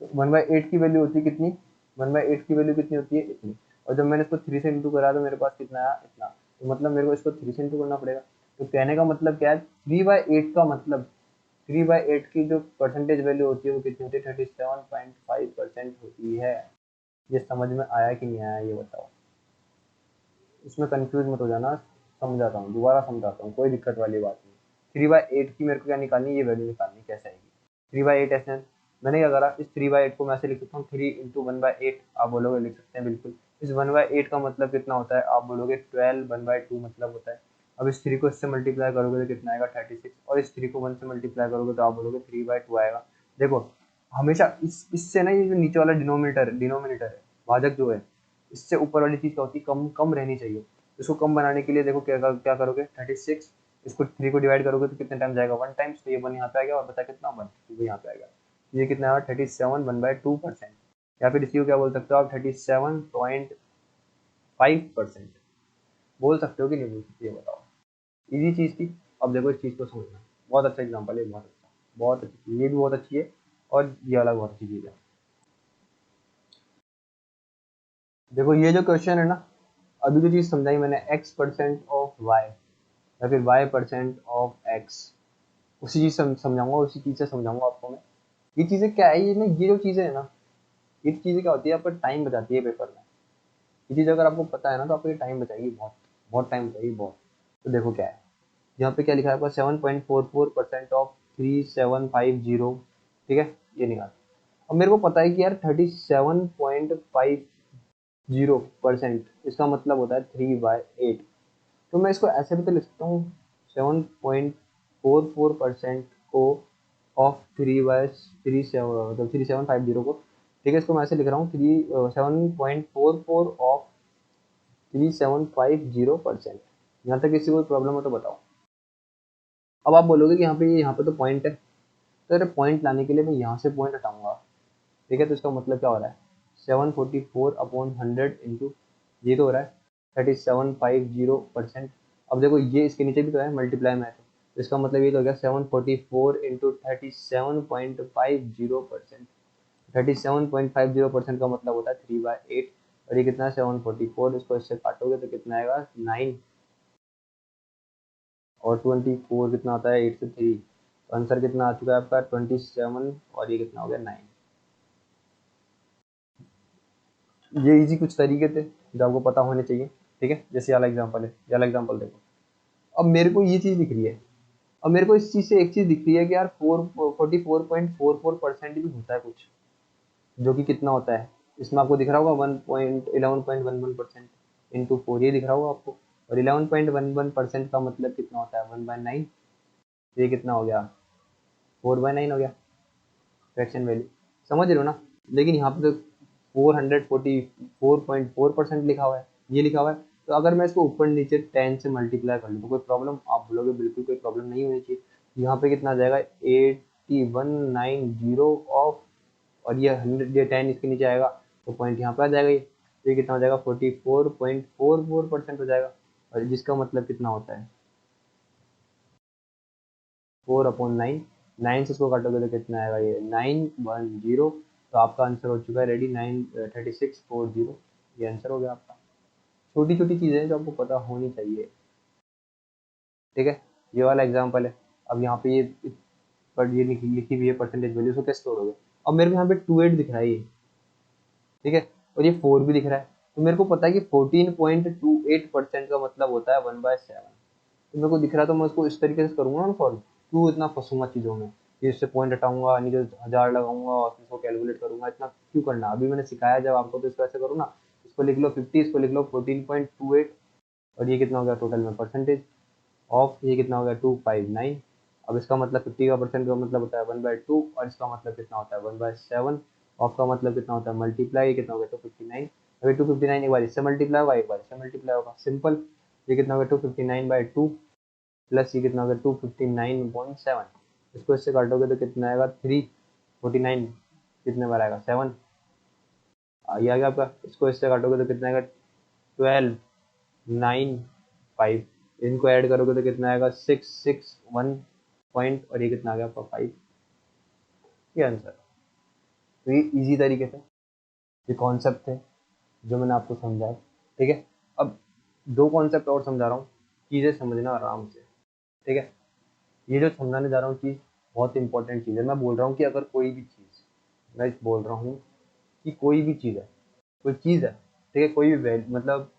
तो 1/8 की वैल्यू होती है कितनी, 1/8 की वैल्यू कितनी होती है, इतनी। और जब मैंने इसको 3 से इंटू करा तो मेरे पास कितना आया, इतना। तो मतलब मेरे को इसको 3 से इंटू करना पड़ेगा। तो कहने का मतलब क्या है, 3/8 का मतलब, 3/8 की जो परसेंटेज वैल्यू होती है वो कितनी होती है, 37.5% होती है। ये समझ में आया कि नहीं आया, ये बताओ। इसमें कंफ्यूज मत हो जाना, समझाता हूँ, दोबारा समझाता हूँ, कोई दिक्कत वाली बात नहीं। 3/8 की मेरे को क्या निकालनी, ये वैल्यू निकालनी, कैसे आएगी 3/8 ऐसे। मैंने क्या करा, इस 3/8 को मैं ऐसे लिख सकता हूँ, 3 इंटू 1/8, आप बोलोगे लिख सकते हैं बिल्कुल। इस 1/8 का मतलब कितना होता है, आप बोलोगे 12 1/2 मतलब होता है। अब इस 3 को इससे मल्टीप्लाई करोगे तो कितना आएगा 36, और इस 3 को 1 से मल्टीप्लाई करोगे तो आप बोलोगे 3/2 आएगा। देखो, हमेशा इससे ना, ये जो नीचे वाला डिनोमिनेटर है, भाजक जो है, इससे ऊपर वाली चीज़ क्या होती है, कम कम रहनी चाहिए। इसको कम बनाने के लिए देखो क्या करोगे, 36, इसको 3 को डिवाइड करोगे तो कितने टाइम्स जाएगा, 1 टाइम्स, तो ये 1 यहाँ पे आ गया, और बता कितना 1, तो वो यहाँ पे आएगा। ये कितना है 37 1/2%, या फिर इसी को क्या बोल सकते हो आप, 37.5% बोल सकते हो कि नहीं बोल सकते, ये बताओ। इजी चीज़ थी। अब देखो, इस चीज़ को समझना, बहुत अच्छा एग्जाम्पल है, बहुत अच्छा, बहुत अच्छी, ये भी बहुत अच्छी है, और ये वाला बहुत अच्छी चीज़ है। देखो, ये जो क्वेश्चन है ना, अभी जो चीज़ समझाई मैंने, x परसेंट ऑफ y या फिर y परसेंट ऑफ x, उसी चीज़ समझाऊंगा, उसी चीज़ से समझाऊंगा आपको मैं। ये चीज़ें क्या है, ये ना, ये जो चीज़ें है ना, ये चीज़ें क्या होती है, आपका टाइम बचाती है पेपर में। ये चीज़ अगर आपको पता है ना, तो आपको ये टाइम बचाएगी, बहुत बहुत टाइम बचाएगी, बहुत। तो देखो क्या है, यहाँ पे क्या लिखा है आपका 7.44% ऑफ 3750, ठीक है, ये निकाल। अब मेरे को पता है कि यार 37.50% इसका मतलब होता है 3/8। तो मैं इसको ऐसे भी तो लिख सकता हूँ 7.44% को ऑफ 3/37 मतलब 3750 को, ठीक है, इसको मैं ऐसे लिख रहा हूँ 7.44 ऑफ 3750%। यहाँ तक किसी को प्रॉब्लम हो तो बताओ। अब आप बोलोगे कि यहाँ पे तो पॉइंट है, तो अरे पॉइंट लाने के लिए मैं यहाँ से पॉइंट हटाऊंगा, ठीक है, तो इसका मतलब क्या हो रहा है 744/100 इंटू ये तो हो रहा है 3750%। अब देखो ये इसके नीचे भी तो है मल्टीप्लाई में है, तो इसका मतलब ये तो हो गया 744 इंटू 37.50%। 37.50% का मतलब होता है 3/8, और ये कितना है 744, इसको इससे काटोगे तो कितना आएगा 9, और 24 कितना आता है 8 से 3, तो आंसर कितना आ चुका है आपका 27, और ये कितना हो गया 9। ये इजी कुछ तरीके थे जो आपको पता होने चाहिए, ठीक है। जैसे वाला एग्जांपल है, ये वाला एग्जांपल देखो। अब मेरे को ये चीज़ दिख रही है, अब मेरे को इस चीज़ से एक चीज़ दिख रही है कि यार 44.44% भी होता है कुछ, जो कि कितना होता है, इसमें आपको दिख रहा होगा 11.11% इंटू 4, ये दिख रहा होगा आपको। और 11.11% का मतलब कितना होता है 1/9, ये कितना हो गया 4/9 हो गया फ्रैक्शन वैल्यू, समझ रहे हो ना। लेकिन यहाँ पे तो 444.4% लिखा हुआ है, ये लिखा हुआ है। तो अगर मैं इसको ऊपर नीचे 10 से मल्टीप्लाई कर लूँ तो कोई प्रॉब्लम, आप बोलोगे बिल्कुल कोई प्रॉब्लम नहीं होनी चाहिए। यहाँ पे कितना आ जाएगा 8190 ऑफ, और ये 100, ये 10 इसके नीचे आएगा तो पॉइंट यहाँ पे आ जाएगा, ये कितना हो जाएगा 44.44% हो जाएगा, और जिसका मतलब कितना होता है 4/9। 9 से इसको काटोगे तो कितना आएगा ये 910, तो आपका आंसर हो चुका है रेडी 93640, ये आंसर हो गया आपका। छोटी छोटी चीज़ें जो आपको पता होनी चाहिए, ठीक है। ये वाला एग्जांपल है। अब यहाँ पे ये पर ये लिखी हुई है परसेंटेज वैल्यू, उसको कैसे तोड़ोगे। अब मेरे को यहाँ पे 28 दिख रहा है ये, ठीक है, और ये 4 भी दिख रहा है, तो मेरे को पता है कि 14.28% का मतलब होता है 1/7। तो मेरे को दिख रहा है तो मैं उसको इस तरीके से करूंगा ना सॉल्व, क्यों इतना फंसूंगा चीज़ों में, कि इससे पॉइंट हटाऊंगा, नीचे 1000 लगाऊंगा और इसको कैलकुलेट करूंगा, इतना क्यों करना। अभी मैंने सिखाया जब आपको, तो इसको ऐसे करो ना, इसको लिख लो 50, इसको लिख लो 14.28, और ये कितना हो गया टोटल में परसेंटेज ऑफ, ये कितना हो गया 259। अब इसका मतलब 50 का परसेंट का मतलब होता है 1/2, और इसका मतलब कितना होता है 1/7। ऑफ का मतलब कितना होता है मल्टीप्लाई, ये कितना हो गया 259। अभी 259 एक बार इससे मल्टीप्लाई होगा, एक बार इससे मल्टीप्लाई होगा, सिंपल। ये कितना हो गया 259/2 प्लस ये कितना हो गया 259.7, इसको इससे काटोगे तो कितना आएगा 349, कितने बार आएगा 7, ये आ गया आपका। इसको इससे काटोगे तो कितना आएगा 1295, इनको ऐड करोगे तो कितना आएगा 661 पॉइंट, और ये कितना आ गया आपका 5, ये आंसर। तो ये इजी तरीके से ये कॉन्सेप्ट थे जो मैंने आपको समझाया, ठीक है। अब दो कॉन्सेप्ट और समझा रहा हूँ, चीज़ें समझना आराम से, ठीक है। ये जो समझाने जा रहा हूँ चीज़ बहुत इंपॉर्टेंट चीज़ है। मैं बोल रहा हूँ कि अगर कोई भी चीज़, मैं बोल रहा हूँ कि कोई भी चीज़ है, कोई चीज़ है, ठीक है, कोई भी मतलब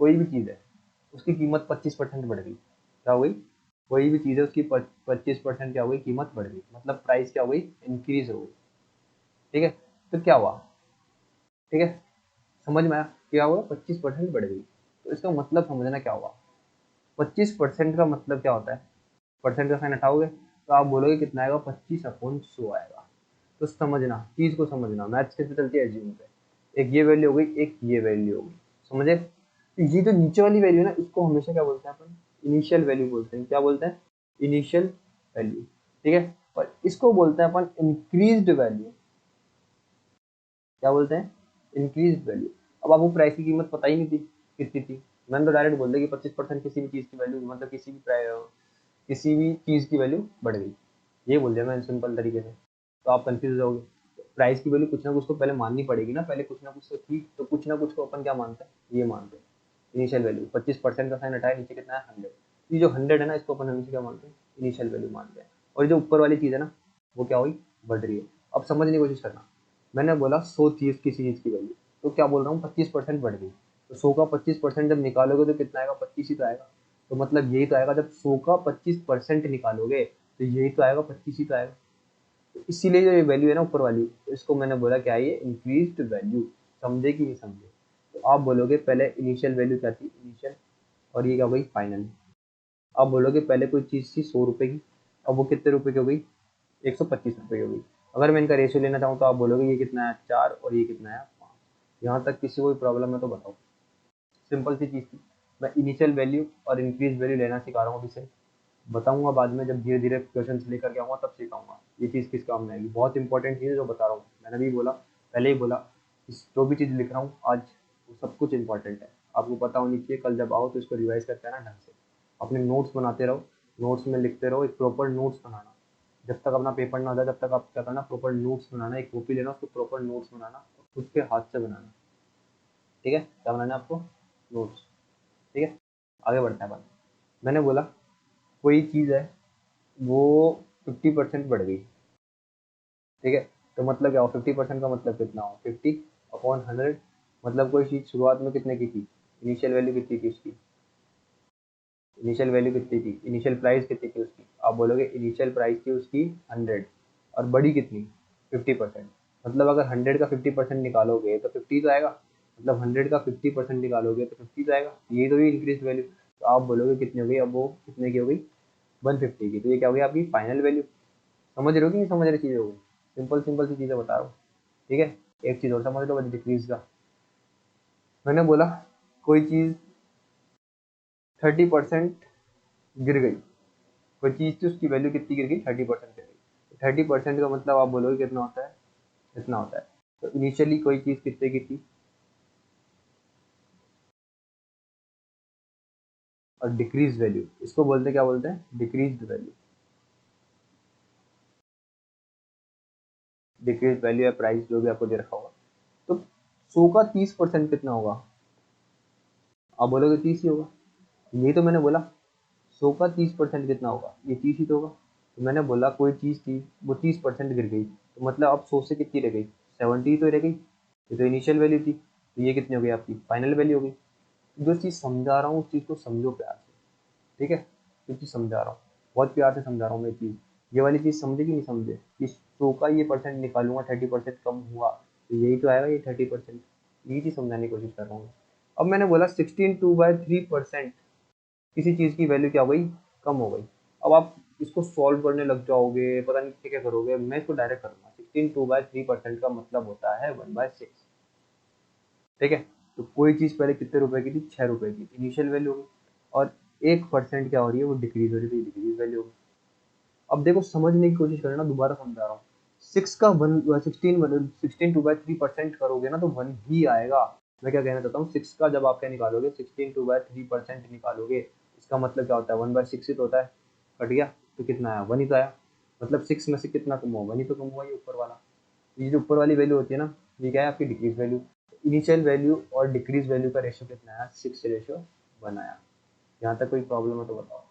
कोई भी चीज़ है, उसकी कीमत 25% बढ़ गई, क्या हो गई, कोई भी चीज़ है उसकी 25% क्या हो गई, कीमत बढ़ गई, मतलब प्राइस क्या हो गई, इंक्रीज हो गई, ठीक है। तो क्या हुआ, ठीक है, समझ में आया क्या हुआ, 25% बढ़ गई। तो इसका मतलब समझना क्या हुआ, 25% का मतलब क्या होता है, परसेंट का साइन हटाओगे तो आप बोलोगे कितना आएगा 25/100 आएगा। तो समझना, चीज़ को समझना, मैथ्स कैसे चलती है एज्यूम पे, एक ये वैल्यू हो गई, एक ये वैल्यू हो गई, समझे। तो ये जो नीचे वाली वैल्यू है ना, इसको हमेशा क्या बोलते हैं अपन, इनिशियल वैल्यू बोलते हैं। क्या बोलते हैं, इनिशियल वैल्यू, ठीक है। और इसको बोलते हैं अपन इंक्रीज्ड वैल्यू, क्या बोलते हैं, इंक्रीज्ड वैल्यू। अब आपको प्राइस की कीमत पता ही नहीं थी कितनी थी, मैंने तो डायरेक्ट बोल दिया कि 25% किसी भी चीज़ की वैल्यू, मतलब किसी भी चीज़ की वैल्यू बढ़ गई, ये बोल दिया मैंने सिंपल तरीके से। तो आप कंफ्यूज हो गए, प्राइस की वैल्यू कुछ ना कुछ तो पहले माननी पड़ेगी ना, पहले कुछ ना कुछ तो थी, तो कुछ ना कुछ को अपन क्या मानते हैं, ये मानते हैं इनिशियल वैल्यू। 25% का साइन हटाया, नीचे कितना है 100, ये जो 100 है ना, इसको अपन हमेशा क्या मानते हैं, इनिशियल वैल्यू मानते हैं। और जो ऊपर वाली चीज़ है ना, वो क्या हुई, बढ़ रही है। अब समझने की कोशिश करना, मैंने बोला 100 चीज़ किसी चीज़ की वैल्यू, तो क्या बोल रहा हूँ 25% बढ़ गई, तो 100 का 25% जब निकालोगे तो कितना आएगा, 25 ही तो आएगा। तो मतलब यही तो आएगा, जब 100 का 25% निकालोगे तो यही तो आएगा, 25 ही तो आएगा। तो इसीलिए जो ये वैल्यू है ना ऊपर वाली, इसको मैंने बोला क्या है, ये इंक्रीज्ड वैल्यू। समझे कि नहीं समझे? तो आप बोलोगे पहले इनिशियल वैल्यू क्या थी, इनिशियल, और ये क्या हो गई, फाइनल। आप बोलोगे पहले कोई चीज़ थी 100 रुपए की, अब वो कितने रुपए की हो गई, 125 रुपए की हो गई। अगर मैं इनका रेशियो लेना चाहूँ तो आप बोलोगे ये कितना है 4 और ये कितना है 5। यहाँ तक किसी को प्रॉब्लम है तो बताओ। सिंपल सी चीज़ थी। मैं इनिशियल वैल्यू और इंक्रीज वैल्यू लेना सिखा रहा हूँ अभी से। बताऊंगा बाद में, जब धीरे धीरे क्वेश्चन लेकर के आऊँगा तब सिखाऊंगा ये चीज़ किस काम में आएगी। बहुत इंपॉर्टेंट चीज़ है जो बता रहा हूँ, मैंने भी बोला, पहले ही बोला, जो भी चीज़ लिख रहा हूँ आज वो सब कुछ इंपॉर्टेंट है, आपको पता होनी चाहिए। कल जब आओ तो इसको रिवाइज करते रहना ढंग से, अपने नोट्स बनाते रहो, नोट्स में लिखते रहो, एक प्रॉपर नोट्स बनाना। जब तक अपना पेपर ना हो जाए तब तक आप क्या करना, प्रॉपर नोट्स बनाना, एक कॉपी लेना, उसको प्रॉपर नोट्स बनाना, खुद के हाथ से बनाना। ठीक है, क्या बनाना है आपको, नोट्स। ठीक है, आगे बढ़ते हैं अपन। मैंने बोला कोई चीज़ है वो 50% बढ़ गई। ठीक है, तो मतलब क्या हो, 50% का मतलब कितना हो, 50/100। मतलब कोई चीज़ शुरुआत में कितने की थी, इनिशियल वैल्यू कितनी थी उसकी, इनिशियल वैल्यू कितनी थी, इनिशियल प्राइस कितनी थी उसकी। आप बोलोगे इनिशियल प्राइस थी उसकी 100, और बड़ी कितनी, 50%। मतलब अगर 100 का 50% निकालोगे तो 50 तो आएगा, मतलब 100 का 50% निकालोगे तो 50 तो आएगा, ये तो ही इंक्रीज वैल्यू। तो आप बोलोगे कितनी हो गई, अब वो कितने की हो गई, 150 की। तो ये क्या हो गई आपकी फाइनल वैल्यू। समझ रहे हो कि नहीं समझ रहे चीज़ों को, सिंपल सिंपल सी चीज़ें बता रहा हूँ। ठीक है, एक चीज़ और समझ लो, बस डिक्रीज का। मैंने बोला कोई चीज़ 30% गिर गई, कोई चीज़ थी उसकी वैल्यू कितनी गिर गई, 30% गिर गई। 30% का मतलब आप बोलोगे कितना होता है, इतना होता है। तो इनिशियली कोई चीज़ कितने की थी, और डिक्रीज वैल्यू, इसको बोलते हैं, क्या बोलते हैं, डिक्रीज वैल्यू। डिक्रीज वैल्यू या प्राइस जो भी आपको दे रखा होगा। तो 100 का 30% कितना होगा, आप बोलोगे 30 ही होगा। यही तो मैंने बोला, 100 का 30% कितना होगा, ये 30 ही तो होगा। तो मैंने बोला कोई चीज़ थी वो 30% गिर गई, तो मतलब अब 100 से कितनी रह गई, 70 ही तो रह गई। ये तो इनिशियल वैल्यू थी, तो ये कितनी हो गई आपकी फाइनल वैल्यू हो गई। जो चीज़ समझा रहा हूँ उस चीज़ को समझो प्यार से। ठीक है, जो चीज़ समझा रहा हूँ बहुत प्यार से समझा रहा हूँ मैं चीज़। ये वाली चीज़ समझे कि नहीं समझे, कि 100 का ये परसेंट निकालूंगा 30% कम हुआ तो यही तो आएगा, ये 30%। यही चीज़ समझाने की कोशिश कर रहा हूँ। अब मैंने बोला 16/3% किसी चीज़ की वैल्यू क्या हो गई, कम हो गई। अब आप इसको सॉल्व करने लग जाओगे, पता नहीं क्या क्या करोगे, मैं इसको डायरेक्ट करूँगा। 16/3% का मतलब होता है 1/6। ठीक है, तो कोई चीज़ पहले कितने रुपए की थी, 6 रुपए की, इनिशियल वैल्यू हो गई, और 1% क्या हो रही है, वो डिक्रीज हो रही है, डिक्रीज वैल्यू हो गई। अब देखो समझने की कोशिश करना, दोबारा समझा रहा हूँ। 6 का 16/3% करोगे ना तो 1 ही आएगा। मैं क्या कहना चाहता हूँ, 6 का जब आप क्या निकालोगे, 16/3% निकालोगे, इसका मतलब क्या होता है, 1/6 ही तो होता है। कट गया तो कितना आया, 1 ही तो आया। मतलब 6 में से कितना कम हुआ, 1 ही तो कम हुआ, ये ऊपर वाला। ये जो ऊपर वाली वैल्यू होती है ना, ये क्या है आपकी डिक्रीज वैल्यू। इनिशियल वैल्यू और डिक्रीज वैल्यू का रेशियो कितना आया, 6:1 आया। यहाँ तक कोई प्रॉब्लम है तो बताओ।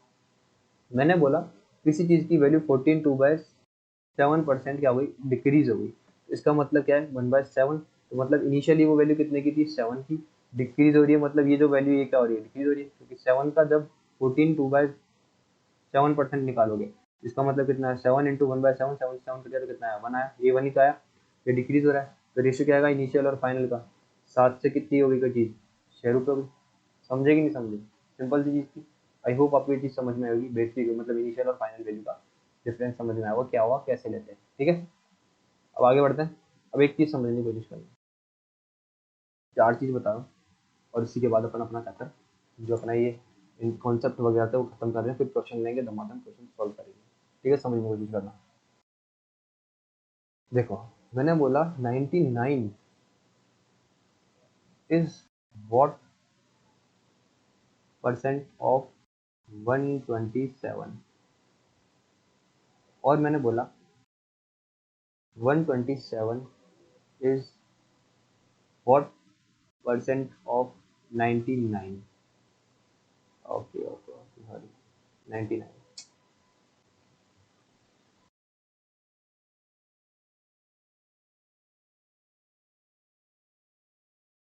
मैंने बोला किसी चीज़ की वैल्यू 14/7% क्या हो गई, डिक्रीज हो गई। इसका मतलब क्या है, 1/7। तो मतलब इनिशियली वो वैल्यू कितने की थी, 7 की, डिक्रीज हो रही है, मतलब ये जो वैल्यू ये क्या हो रही है, डिक्रीज हो रही है, क्योंकि 7 का जब 14/7% निकालोगे, इसका मतलब कितना है, 7 × 1/7, 7 7 कट गया तो कितना है, 1 आया, ये 1 ही तो आया, ये डिक्रीज हो रहा है। तो रेशियो क्या आएगा इनिशियल और फाइनल का, 7 से कितनी हो गई कोई चीज़, 6 रुपये हो गई। समझे कि नहीं समझे, सिंपल सी चीज़ थी। आई होप आपको ये चीज़ समझ में आएगी, बेसिक मतलब इनिशियल और फाइनल वैल्यू का डिफरेंस समझ में आएगा, क्या हुआ कैसे लेते हैं। ठीक है, अब आगे बढ़ते हैं। अब एक चीज़ समझने की कोशिश करेंगे, 4 चीज़ बता रहा हूँ, और इसी के बाद अपन अपना चैप्टर जो अपना ये इन कॉन्सेप्ट वगैरह थे वो खत्म कर रहे हैं, फिर क्वेश्चन लेंगे, धमाधम क्वेश्चन सॉल्व करेंगे। ठीक है, समझने की कोशिश करना। देखो, मैंने बोला 99 इज व्हाट परसेंट ऑफ 127, और मैंने बोला 127 is what percent of 99। Okay okay okay, sorry, 99।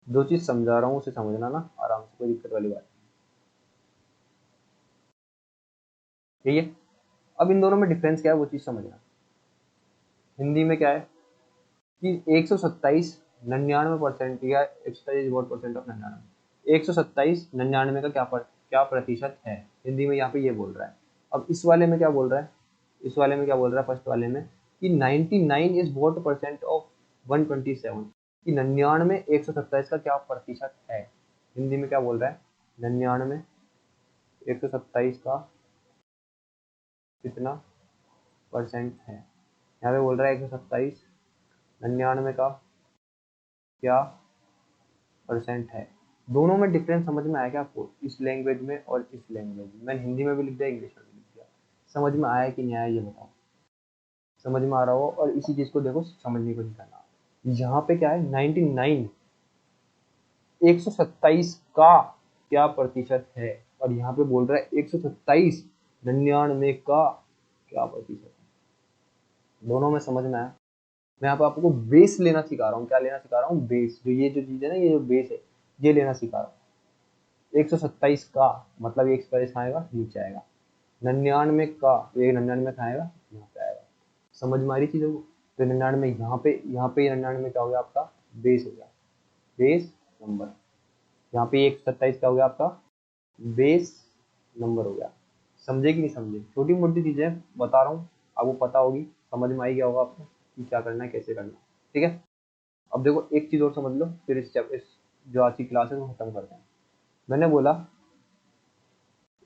जो चीज़ समझा रहा हूँ उसे समझना ना आराम से, कोई दिक्कत वाली बात यही है। अब इन दोनों में डिफरेंस क्या है वो चीज़ समझना। हिंदी में क्या है कि 127 99% या 127 वोट परसेंट ऑफ 99, 127 99 का क्या प्रतिशत है, हिंदी में यहाँ पे ये बोल रहा है। अब इस वाले में क्या बोल रहा है, इस वाले में क्या बोल रहा है फर्स्ट वाले में कि 99 इज वोट परसेंट ऑफ 127, कि 99 127 का क्या प्रतिशत है। हिंदी में क्या बोल रहा है, 99 127 का कितना परसेंट है। यहाँ पे बोल रहा है 127 99 का क्या परसेंट है। दोनों में डिफरेंस समझ में आया क्या आपको, इस लैंग्वेज में और इस लैंग्वेज में। मैंने हिंदी में भी लिख दिया, इंग्लिश में भी लिख दिया। समझ में आया कि नहीं आया ये बताओ। समझ में आ रहा हो, और इसी चीज को देखो समझने की कोशिश करना। यहाँ पे क्या है 99 127 का क्या प्रतिशत है, और यहाँ पे बोल रहा है 127 99 का क्या प्रतिशत है। दोनों में समझ में आया। मैं यहाँ पे आपको बेस लेना सिखा रहा हूँ। क्या लेना सिखा रहा हूँ, बेस। जो ये जो चीज है ना, ये जो बेस है ये लेना सिखा रहा हूँ। 127 का मतलब 127 कहाँ आएगा, नीचे आएगा। 99 का, ये 99 कहाँ आएगा, यहाँ पे आएगा। समझ में आ रही चीजों को। तो 99 यहाँ पे 99 क्या हो गया आपका, बेस हो गया, बेस नंबर। यहाँ पे 127 क्या हो गया आपका, बेस नंबर हो गया। समझे कि नहीं समझे, छोटी मोटी चीजें बता रहा हूँ, आपको पता होगी, समझ में आई गया होगा आपको कि क्या करना है कैसे करना है। ठीक है। अब देखो एक चीज और समझ लो, फिर इस जो आज की क्लास है वो खत्म करते हैं। मैंने बोला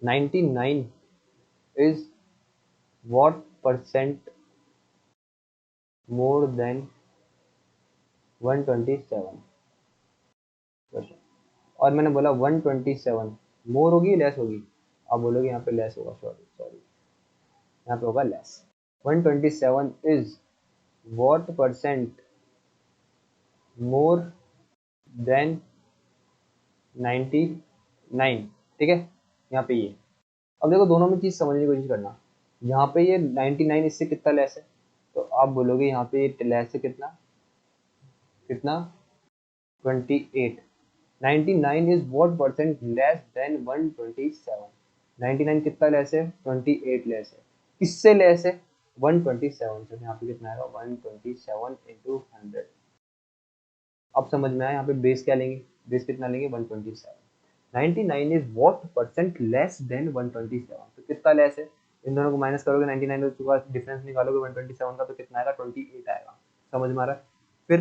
99 is what percent more than 127 percent, और मैंने बोला 127 मोर होगी लेस होगी। आप बोलोगे यहाँ पे लेस होगा, सॉरी सॉरी, यहाँ पे होगा less. 127 is what percent more than 99। ठीक है, यहाँ पे ये। अब देखो दोनों में चीज समझने की कोशिश करना। यहाँ पे ये 99 इससे कितना लेस है, तो आप बोलोगे यहाँ पे ये लेस है कितना, कितना 28। 99 is what percent less than 127। 99 कितना लेस है, 28 लेस है। किससे लेस है, 127 से। यहाँ पे कितना आएगा, 127 इंटू 100। अब समझ में आया, यहाँ पे बेस क्या लेंगे, बेस कितना लेंगे, 127। 99 is what percent less than 127, तो कितना लेस है, इन दोनों को माइनस करोगे 99 उसके बाद डिफरेंस निकालोगे 127 का, तो कितना आएगा, 28 आएगा। समझ में आ रहा है। फिर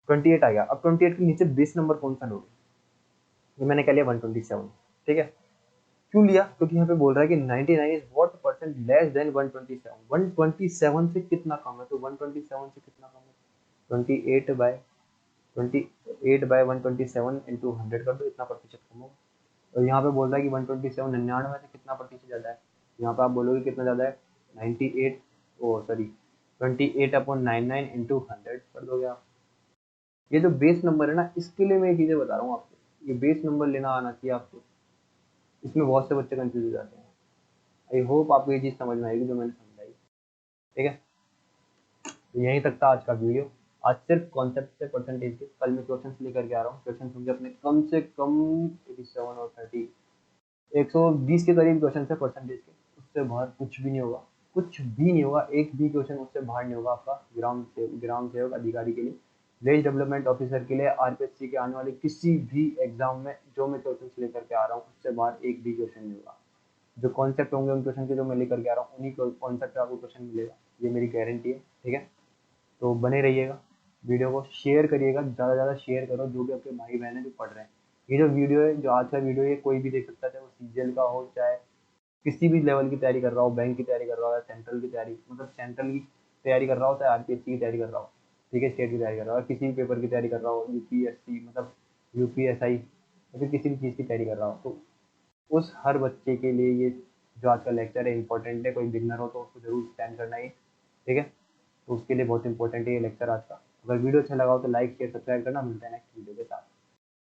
28 आ गया। अब 28 के नीचे बेस नंबर कौन सा लोगे, ये मैंने कह लिया 127। ठीक है, क्यों लिया, क्योंकि यहाँ पे बोल रहा है कि 99 is what percent less than 127। 127 से कितना कम है, तो 127 से कितना कम है, 28 बाय 127 इंटू 100 कर दो, इतना प्रतिशत कम होगा। और यहाँ पे बोल रहा है कि 127 99 से कितना प्रतिशत ज़्यादा है, यहाँ पे आप बोलोगे कितना ज़्यादा है, 98, ओ सॉरी 28/99 इंटू 100 कर दोगे आप। ये जो बेस नंबर है ना, इसके लिए मैं ये चीज़ें बता रहा हूँ आपको, ये बेस नंबर लेना आना चाहिए आपको। इसमें बहुत से बच्चे कंफ्यूज हो जाते हैं। आई होप आपको ये चीज़ समझ में आएगी जो मैंने समझाई। ठीक है, तो यहीं तक था आज का वीडियो। आज सिर्फ कॉन्सेप्ट से परसेंटेज के, कल मैं क्वेश्चन लेकर के आ रहा हूँ। क्वेश्चन होंगे अपने कम से कम 87 और 30, 120 के करीब क्वेश्चन है परसेंटेज के। उससे बाहर कुछ भी नहीं होगा, कुछ भी नहीं होगा, एक भी क्वेश्चन उससे बाहर नहीं होगा आपका ग्राम सेवक अधिकारी के लिए, विलेज डेवलपमेंट ऑफिसर के लिए, आरपीएससी के आने वाले किसी भी एग्जाम में जो मैं क्वेश्चन लेकर के आ रहा हूँ उससे बाहर एक भी क्वेश्चन नहीं होगा। जो कॉन्सेप्ट होंगे उन क्वेश्चन के जो मैं लेकर के आ रहा हूँ उन्हीं कॉन्सेप्ट आपको क्वेश्चन मिलेगा, ये मेरी गारंटी है। ठीक है, तो बने रहिएगा, वीडियो को शेयर करिएगा, ज़्यादा से ज़्यादा शेयर करो जो भी आपके भाई बहन है जो पढ़ रहे हैं। ये जो वीडियो है, जो आज का वीडियो है, कोई भी देख सकता है, चाहे वो सीजीएल का हो, चाहे किसी भी लेवल की तैयारी कर रहा हो, बैंक की तैयारी कर रहा हो, या सेंट्रल की तैयारी, मतलब सेंट्रल की तैयारी कर रहा हो, चाहे आरपीएससी की तैयारी कर रहा हो, ठीक है, स्टेट की तैयारी कर रहा हो, किसी भी पेपर की तैयारी कर रहा हो, यूपीएससी मतलब यूपीएसआई, या फिर किसी भी चीज़ की तैयारी कर रहा हो, तो उस हर बच्चे के लिए ये जो आज का लेक्चर है इंपॉर्टेंट है। कोई बिगनर हो तो उसको जरूर स्टैंड करना ही। ठीक है, तो उसके लिए बहुत इंपॉर्टेंट है ये लेक्चर आज का। अगर वीडियो अच्छा लगा हो तो लाइक शेयर सब्सक्राइब करना। मिलता है नेक्स्ट वीडियो के साथ।